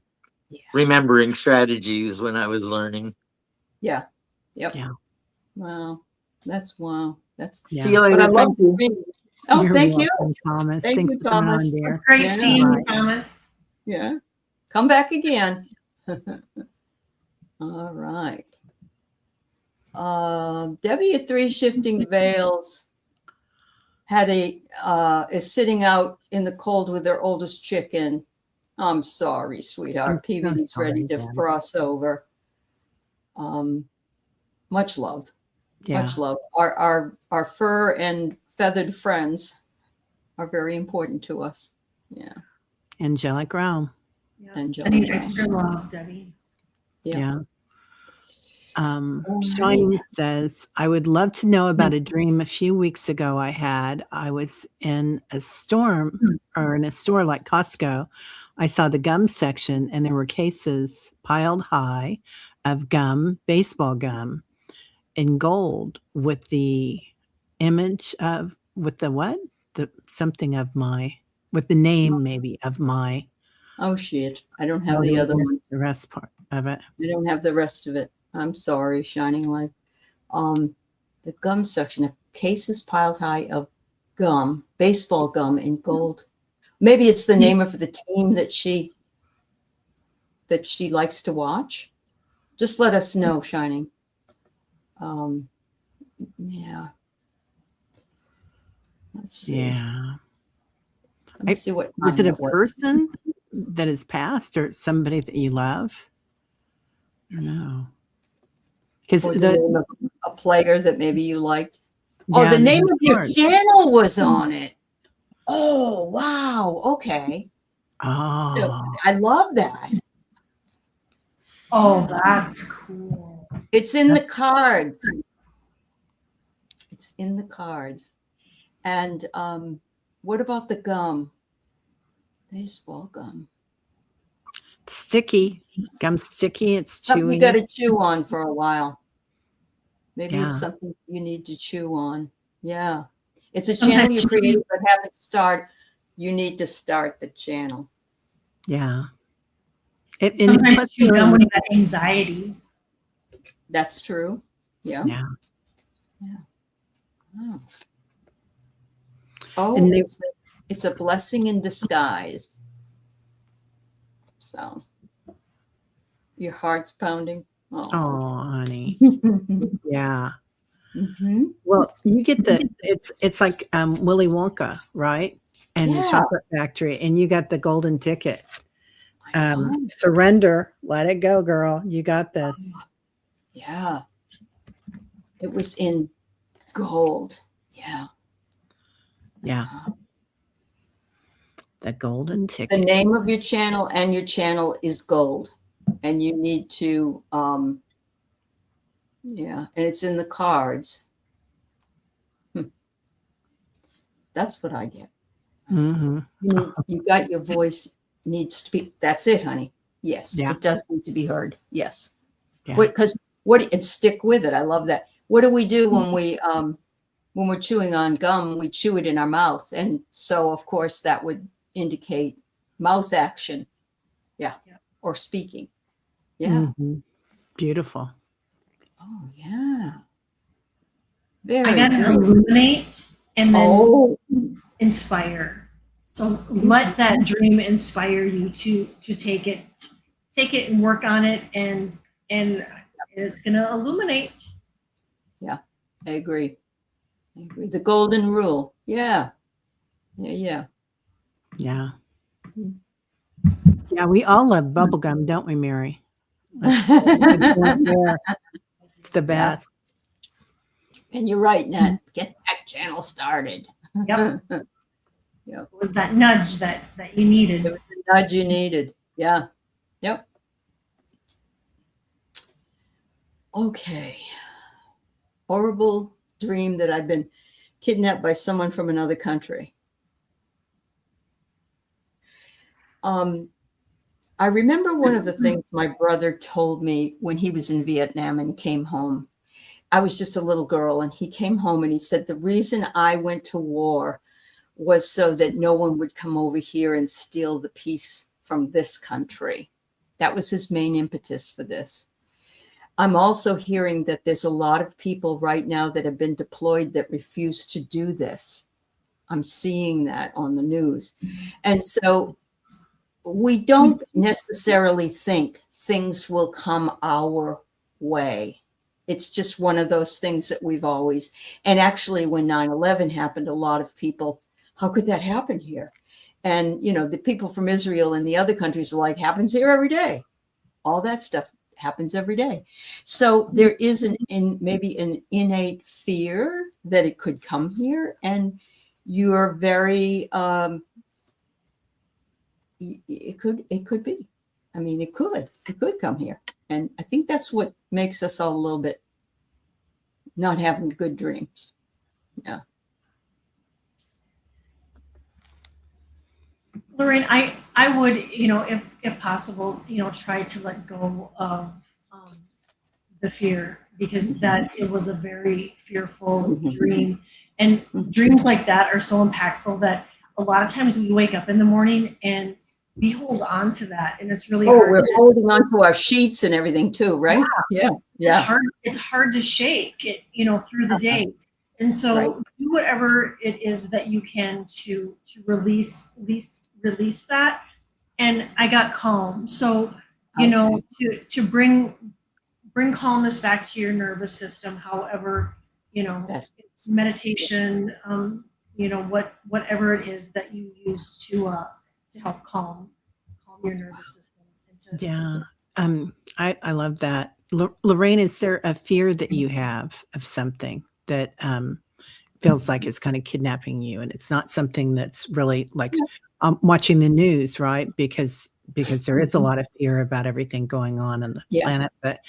remembering strategies when I was learning. Yeah. Yep. Yeah. Wow. That's yeah. See you later. But I love the dream. Oh, thank you. Thomas. Thank you, Thomas. Great seeing you, Thomas. Yeah. Come back again. All right. Debbie at 3 Shifting Veils is sitting out in the cold with their oldest chicken. I'm sorry, sweetheart. PVD's ready to cross over. Much love. Yeah. Much love. Our fur and feathered friends are very important to us. Yeah. Angelic realm. Sending extra love, Debbie. Yeah. Sonia says, I would love to know about a dream a few weeks ago I had. I was in a storm or in a store like Costco. I saw the gum section and there were cases piled high of gum, baseball gum in gold with the image of, with the what? With the name maybe of my. Oh shit. I don't have the other one. The rest part of it. I don't have the rest of it. I'm sorry, Shining Light. The gum section, of cases piled high of gum, baseball gum in gold. Maybe it's the name of the team that she likes to watch. Just let us know, Shining. Yeah. Let's see. Yeah. Let me see what. Is it a person that is passed or somebody that you love? I don't know. Because a player that maybe you liked. Oh, the name of your channel was on it. Oh, wow. Okay. Oh. So I love that. Oh, that's cool. It's in the cards. It's in the cards. And what about the gum? Baseball gum. Sticky. Gum sticky. It's chewy. Something you got to chew on for a while. Maybe it's something you need to chew on. Yeah. It's a channel you created, but haven't start. You need to start the channel. Yeah. Sometimes it's too dumb when you got anxiety. That's true. Yeah. Yeah. Oh, oh it's a blessing in disguise. So your heart's pounding. Oh, honey. Yeah. Mm-hmm. Well, you get it's like Willy Wonka, right? And the chocolate factory, and you got the golden ticket. Surrender, let it go, girl. You got this. Yeah. It was in gold. Yeah. Yeah. The golden ticket. The name of your channel and your channel is gold. And you need to, and it's in the cards. That's what I get. Mm-hmm. You got your voice needs to be, that's it, honey. Yes, it does need to be heard. Yes. Because and stick with it. I love that. What do we do when we're chewing on gum? We chew it in our mouth. And so, of course, that would indicate mouth action. Yeah. Or speaking. Yeah. Mm-hmm. Beautiful. Oh, yeah. I got to illuminate and then inspire. So let that dream inspire you to take it and work on it, and it's going to illuminate. Yeah, I agree. The golden rule. Yeah. Yeah. Yeah. Yeah, we all love bubblegum, don't we, Mary? It's the best. And you're right, Nat. Get that channel started. Yep. It was that nudge that you needed. It was the nudge you needed. Yeah. Yep. Okay. Horrible dream that I'd been kidnapped by someone from another country. I remember one of the things my brother told me when he was in Vietnam and came home. I was just a little girl, and he came home and he said, the reason I went to war was so that no one would come over here and steal the peace from this country. That was his main impetus for this. I'm also hearing that there's a lot of people right now that have been deployed that refuse to do this. I'm seeing that on the news. And so we don't necessarily think things will come our way. It's just one of those things that we've always, and actually when 9/11 happened, a lot of people, how could that happen here? And, the people from Israel and the other countries are like, happens here every day. All that stuff happens every day. So there is maybe an innate fear that it could come here. And you're very, it could be. I mean, it could come here. And I think that's what makes us all a little bit not having good dreams. Yeah. Lorraine, I would, if possible, try to let go of the fear, because that it was a very fearful dream. And dreams like that are so impactful that a lot of times we wake up in the morning and we hold on to that, and it's really hard. We're holding on to our sheets and everything too, right? Yeah. It's hard to shake it, through the day. And so do whatever it is that you can to release that. And I got calm. So, to bring calmness back to your nervous system, however, it's meditation, whatever it is that you use to help calm your nervous system. I love that. Lorraine, is there a fear that you have of something that feels like it's kind of kidnapping you, and it's not something that's really like watching the news, right? Because there is a lot of fear about everything going on the planet, but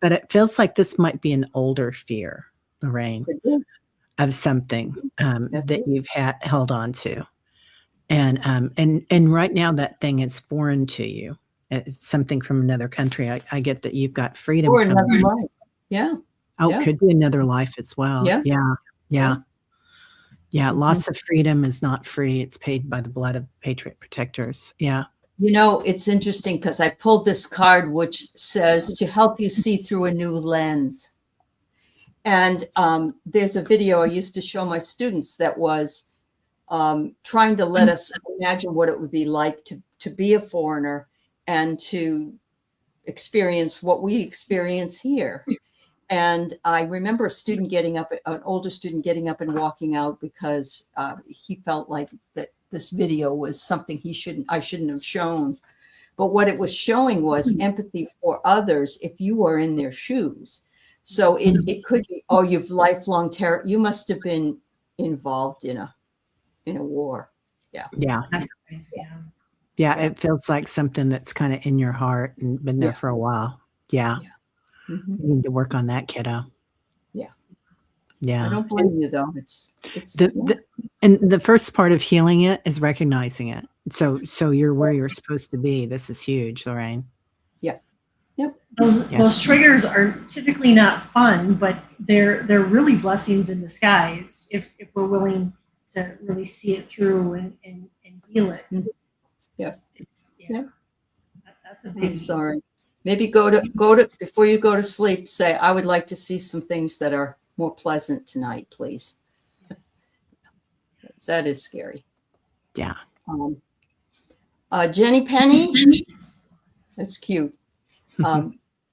it feels like this might be an older fear, Lorraine, of something that you've held on to. And right now that thing is foreign to you. It's something from another country. I get that you've got freedom. Or another life. Yeah. Oh, it could be another life as well. Yeah. Yeah, loss of freedom is not free. It's paid by the blood of patriot protectors. Yeah. You know, it's interesting because I pulled this card which says to help you see through a new lens. And there's a video I used to show my students that was trying to let us imagine what it would be like to be a foreigner and to experience what we experience here. And I remember a student getting up, an older student getting up and walking out because he felt like that this video was something I shouldn't have shown. But what it was showing was empathy for others if you were in their shoes. So it could be, oh, you've lifelong terror. You must have been involved in a war. Yeah. Yeah. Yeah. Yeah. It feels like something that's kind of in your heart and been there for a while. Yeah. Mm-hmm. You need to work on that, kiddo. Yeah. Yeah. I don't blame you though. It's and the first part of healing it is recognizing it. So you're where you're supposed to be. This is huge, Lorraine. Yeah. Yep. Those triggers are typically not fun, but they're really blessings in disguise if we're willing to really see it through and heal it. Yes. Yeah. That's a big. I'm sorry. Maybe go to before you go to sleep, say, I would like to see some things that are more pleasant tonight, please. That is scary. Yeah. Jenny Penny, that's cute.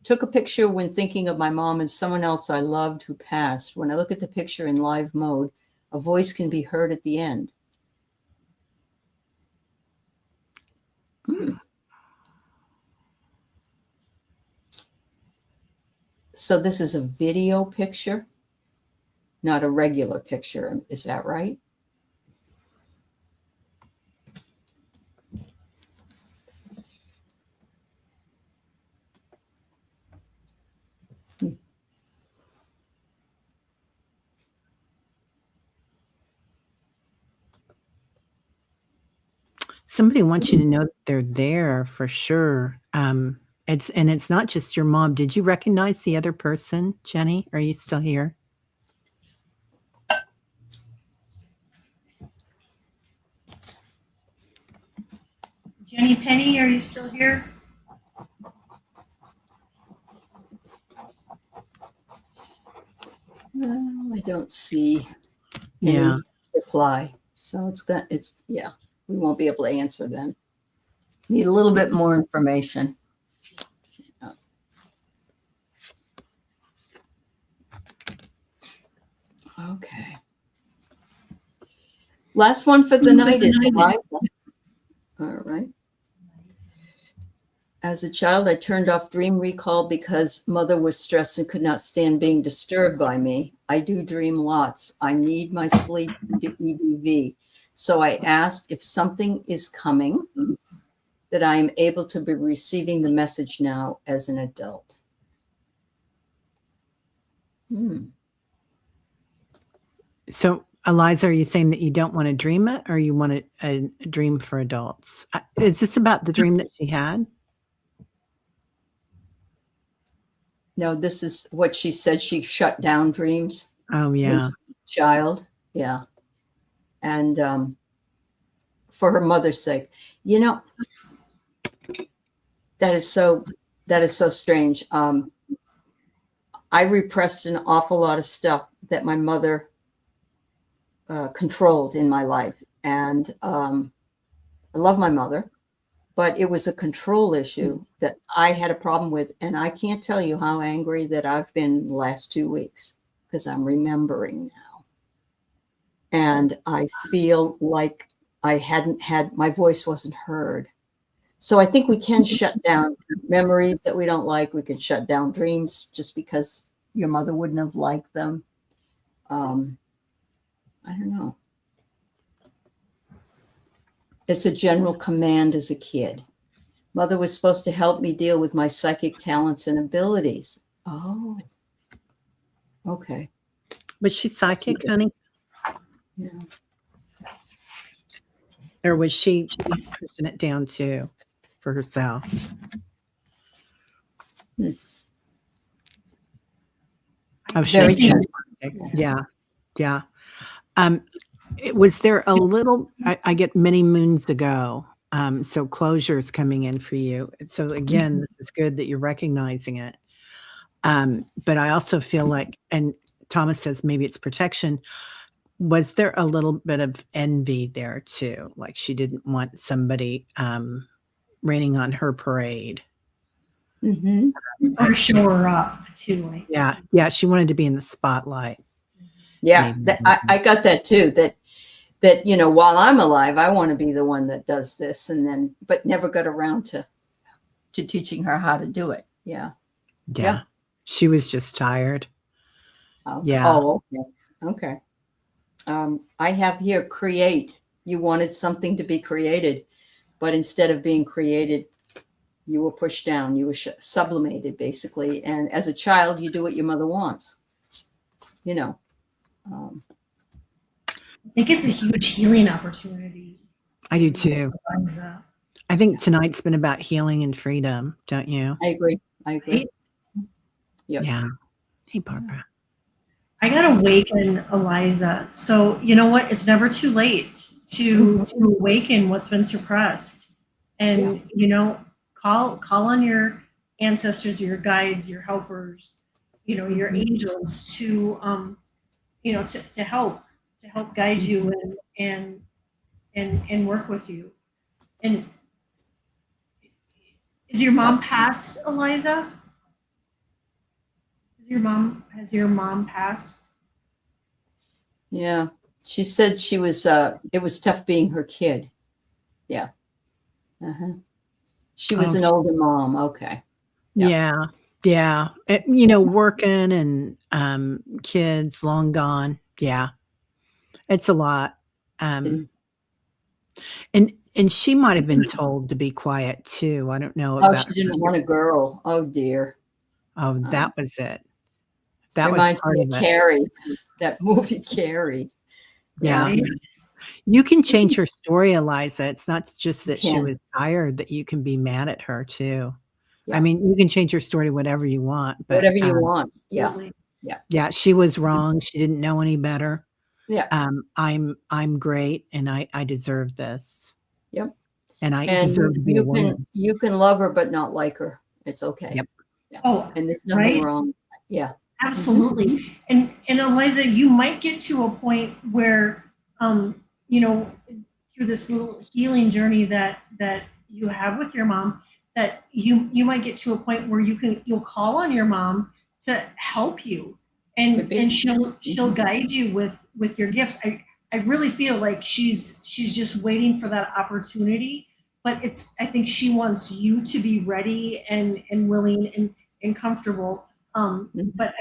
Took a picture when thinking of my mom and someone else I loved who passed. When I look at the picture in live mode, a voice can be heard at the end. So this is a video picture, not a regular picture. Is that right? Somebody wants you to know that they're there for sure. It's not just your mom. Did you recognize the other person, Jenny? Are you still here? Jenny Penny, are you still here? I don't see any reply. So we won't be able to answer then. Need a little bit more information. Okay. Last one for the night is Eliza. All right. As a child, I turned off dream recall because mother was stressed and could not stand being disturbed by me. I do dream lots. I need my sleep to EBV. So I asked if something is coming, that I am able to be receiving the message now as an adult. So, Eliza, are you saying that you don't want to dream it or you want a dream for adults? Is this about the dream that she had? No, this is what she said. She shut down dreams. Oh, yeah. Child. Yeah. And for her mother's sake, that is so strange. I repressed an awful lot of stuff that my mother controlled in my life. And I love my mother, but it was a control issue that I had a problem with. And I can't tell you how angry that I've been the last 2 weeks because I'm remembering now. And I feel like my voice wasn't heard. So I think we can shut down memories that we don't like. We can shut down dreams just because your mother wouldn't have liked them. I don't know. It's a general command as a kid. Mother was supposed to help me deal with my psychic talents and abilities. Oh, okay. Was she psychic, honey? Yeah. Or was she pushing it down too for herself? Oh, Very yeah. Yeah. Was there a little, I get many moons ago. So closure is coming in for you. So again, this is good that you're recognizing it. But I also feel like, and Thomas says maybe it's protection. Was there a little bit of envy there too? Like she didn't want somebody raining on her parade. Or show her up too. Like. Yeah. She wanted to be in the spotlight. Yeah, I got that too. That while I'm alive, I want to be the one that does this, but never got around to teaching her how to do it. Yeah. She was just tired. Yeah. Oh, okay. I have here create. You wanted something to be created, but instead of being created, you were pushed down. You were sublimated, basically. And as a child, you do what your mother wants. I think it's a huge healing opportunity. I do too. Eliza. I think tonight's been about healing and freedom, don't you? I agree. Right? Yep. Yeah. Hey, Barbara. I got to awaken Eliza. So you know what? It's never too late to awaken what's been suppressed. And, call on your ancestors, your guides, your helpers, your angels to help guide you and work with you. And is your mom passed, Eliza? Has your mom passed? Yeah. She said she was it was tough being her kid. Yeah. She was an older mom. Okay. Yeah. Working and kids long gone. Yeah. It's a lot. And she might have been told to be quiet too. I don't know. She didn't want a girl. Oh dear. Oh, that was it. That reminds was me of Carrie, that movie Carrie. Yeah. You can change her story, Eliza. It's not just that she was tired, that you can be mad at her too. Yeah. I mean, you can change your story whatever you want. But, whatever you want. Yeah. Yeah. She was wrong. She didn't know any better. Yeah. I'm great and I deserve this. Yep. And deserve to be a woman. You can love her but not like her. It's okay. Yep. Yeah. Oh, and there's nothing wrong. Yeah. Absolutely. And Eliza, you might get to a point where through this little healing journey that you have with your mom, that you might get to a point where you'll call on your mom to help you, and she'll guide you with your gifts. I really feel like she's just waiting for that opportunity, but I think she wants you to be ready and willing and comfortable. But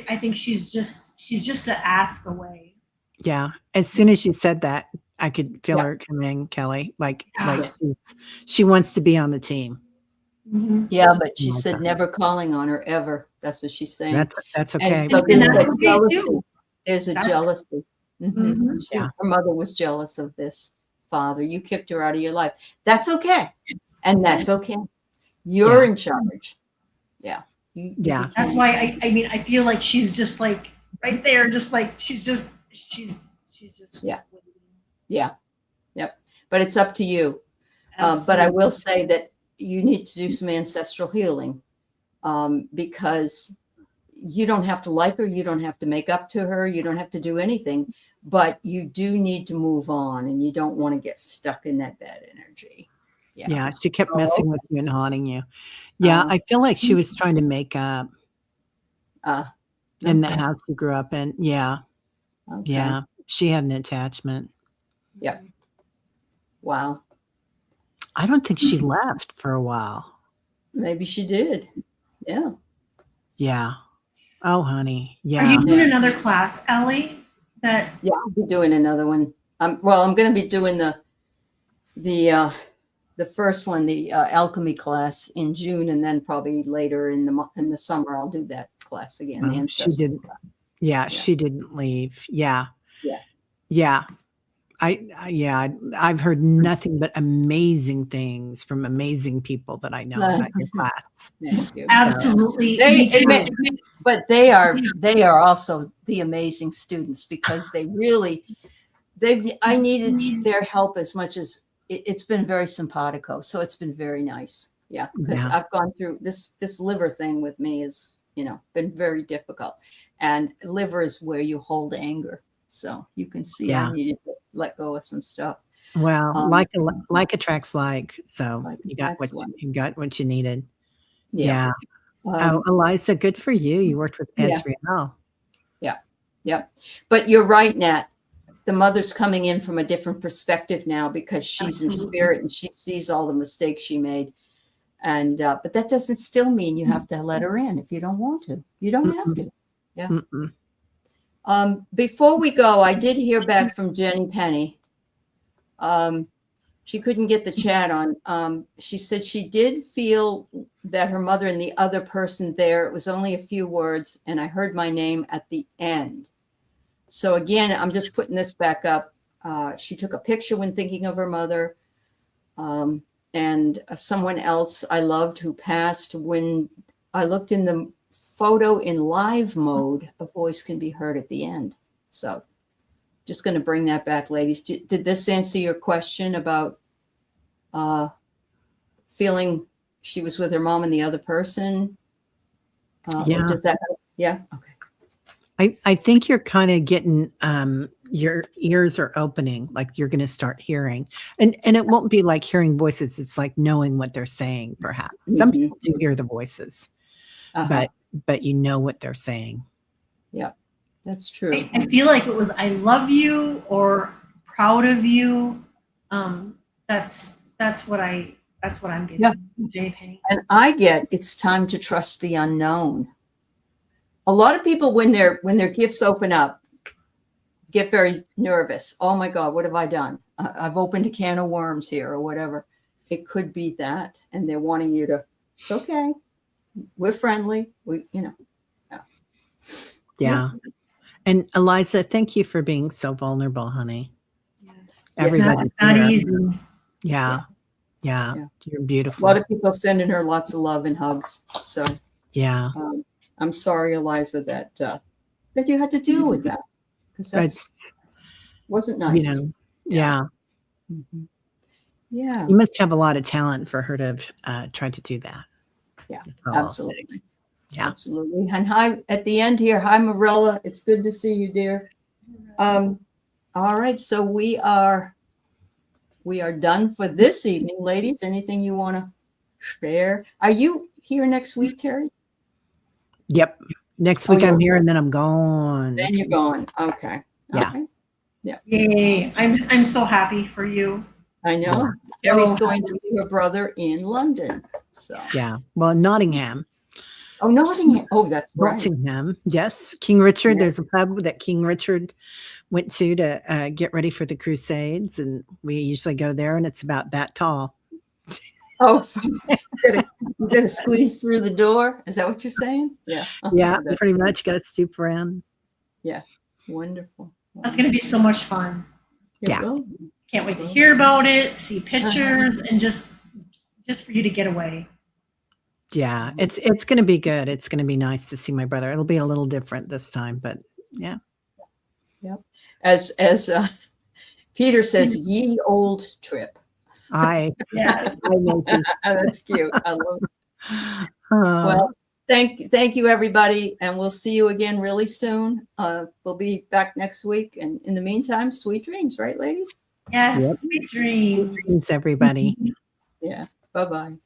I think she's just an ask away. Yeah. As soon as you said that, I could feel her coming, Kelly. Like she wants to be on the team. Mm-hmm. Yeah, but she said never calling on her ever. That's what she's saying. That's okay. And so there's a jealousy. Mm-hmm. Yeah. Her mother was jealous of this father. You kicked her out of your life. That's okay. And that's okay. You're in charge. Yeah. That's why I feel like she's just like right there, just like she's just Yep. But it's up to you. But I will say that you need to do some ancestral healing, because you don't have to like her, you don't have to make up to her, you don't have to do anything, but you do need to move on, and you don't want to get stuck in that bad energy. Yeah, she kept messing with you and haunting you. Yeah, I feel like she was trying to make up in the house you grew up in. Yeah. Okay. Yeah, she had an attachment. Yep. Wow. I don't think she left for a while. Maybe she did. Yeah. Yeah. Oh, honey. Yeah. Are you doing another class, Ellie? Yeah, I'll be doing another one. I'm going to be doing the first one, the alchemy class in June, and then probably later in the summer I'll do that class again. She didn't. Yeah, she didn't leave. Yeah. I've heard nothing but amazing things from amazing people that I know about your class. Thank you. Absolutely. But they are also the amazing students, because they really I needed their help as much as it's been very simpatico. So it's been very nice. Yeah. Because I've gone through this liver thing with me is, been very difficult. And liver is where you hold anger. So you can see I needed to let go of some stuff. Well, like attracts like. So you got what you needed. Yeah. Eliza, good for you. You worked with Ezreal. Yeah. Yeah. But you're right, Nat. The mother's coming in from a different perspective now because she's in spirit and she sees all the mistakes she made. And but that doesn't still mean you have to let her in if you don't want to. You don't have to. Yeah. Before we go, I did hear back from Jenny Penny. She couldn't get the chat on. She said she did feel that her mother and the other person there, it was only a few words, and I heard my name at the end. So again, I'm just putting this back up. She took a picture when thinking of her mother. And someone else I loved who passed, when I looked in the photo in live mode, a voice can be heard at the end. So just going to bring that back, ladies. Did this answer your question about feeling she was with her mom and the other person? Yeah. Does that? Yeah. Okay. I think you're kind of getting your ears are opening, like you're going to start hearing, and it won't be like hearing voices. It's like knowing what they're saying. Perhaps some people do hear the voices, but you know what they're saying. Yeah, that's true. I feel like it was "I love you" or "proud of you." That's what I'm getting. Yeah. J. Penny. And I get it's time to trust the unknown. A lot of people, when their gifts open up, get very nervous. Oh my God, what have I done? I've opened a can of worms here or whatever. It could be that. And they're wanting you to, it's okay. We're friendly. Yeah. And Eliza, thank you for being so vulnerable, honey. Yes. Everybody's It's not here. easy. Yeah. You're beautiful. A lot of people sending her lots of love and hugs. So yeah. I'm sorry, Eliza, that you had to deal with that, because that wasn't nice. Yeah. Yeah. You must have a lot of talent for her to try to do that. Yeah, absolutely. Yeah, absolutely. And hi at the end here. Hi, Marilla. It's good to see you, dear. All right, so we are done for this evening, ladies. Anything you want to share? Are you here next week, Terry? Yep. Next week I'm here and then I'm gone. Then you're gone. Okay. Yeah. Okay. Yeah. Yay. I'm so happy for you. I know. Terry's going to see her brother in London. So yeah. Well, Nottingham. Oh, Nottingham. Oh, that's right. Nottingham. Yes. King Richard. Yeah. There's a pub that King Richard went to get ready for the Crusades, and we usually go there, and it's about that tall. Oh, you gotta squeeze through the door. Is that what you're saying? Yeah. Yeah, pretty much. Got to stoop around. Yeah. Wonderful. That's going to be so much fun. Yeah. Can't wait to hear about it, see pictures, and just for you to get away. Yeah, it's going to be good. It's going to be nice to see my brother. It'll be a little different this time, but yeah. Yep. As Peter says, ye old trip. Yeah. That's cute. I love it. Well, thank you, everybody, and we'll see you again really soon. We'll be back next week, and in the meantime, sweet dreams, right, ladies? Yes, sweet dreams. Sweet dreams, everybody. Yeah. Bye-bye.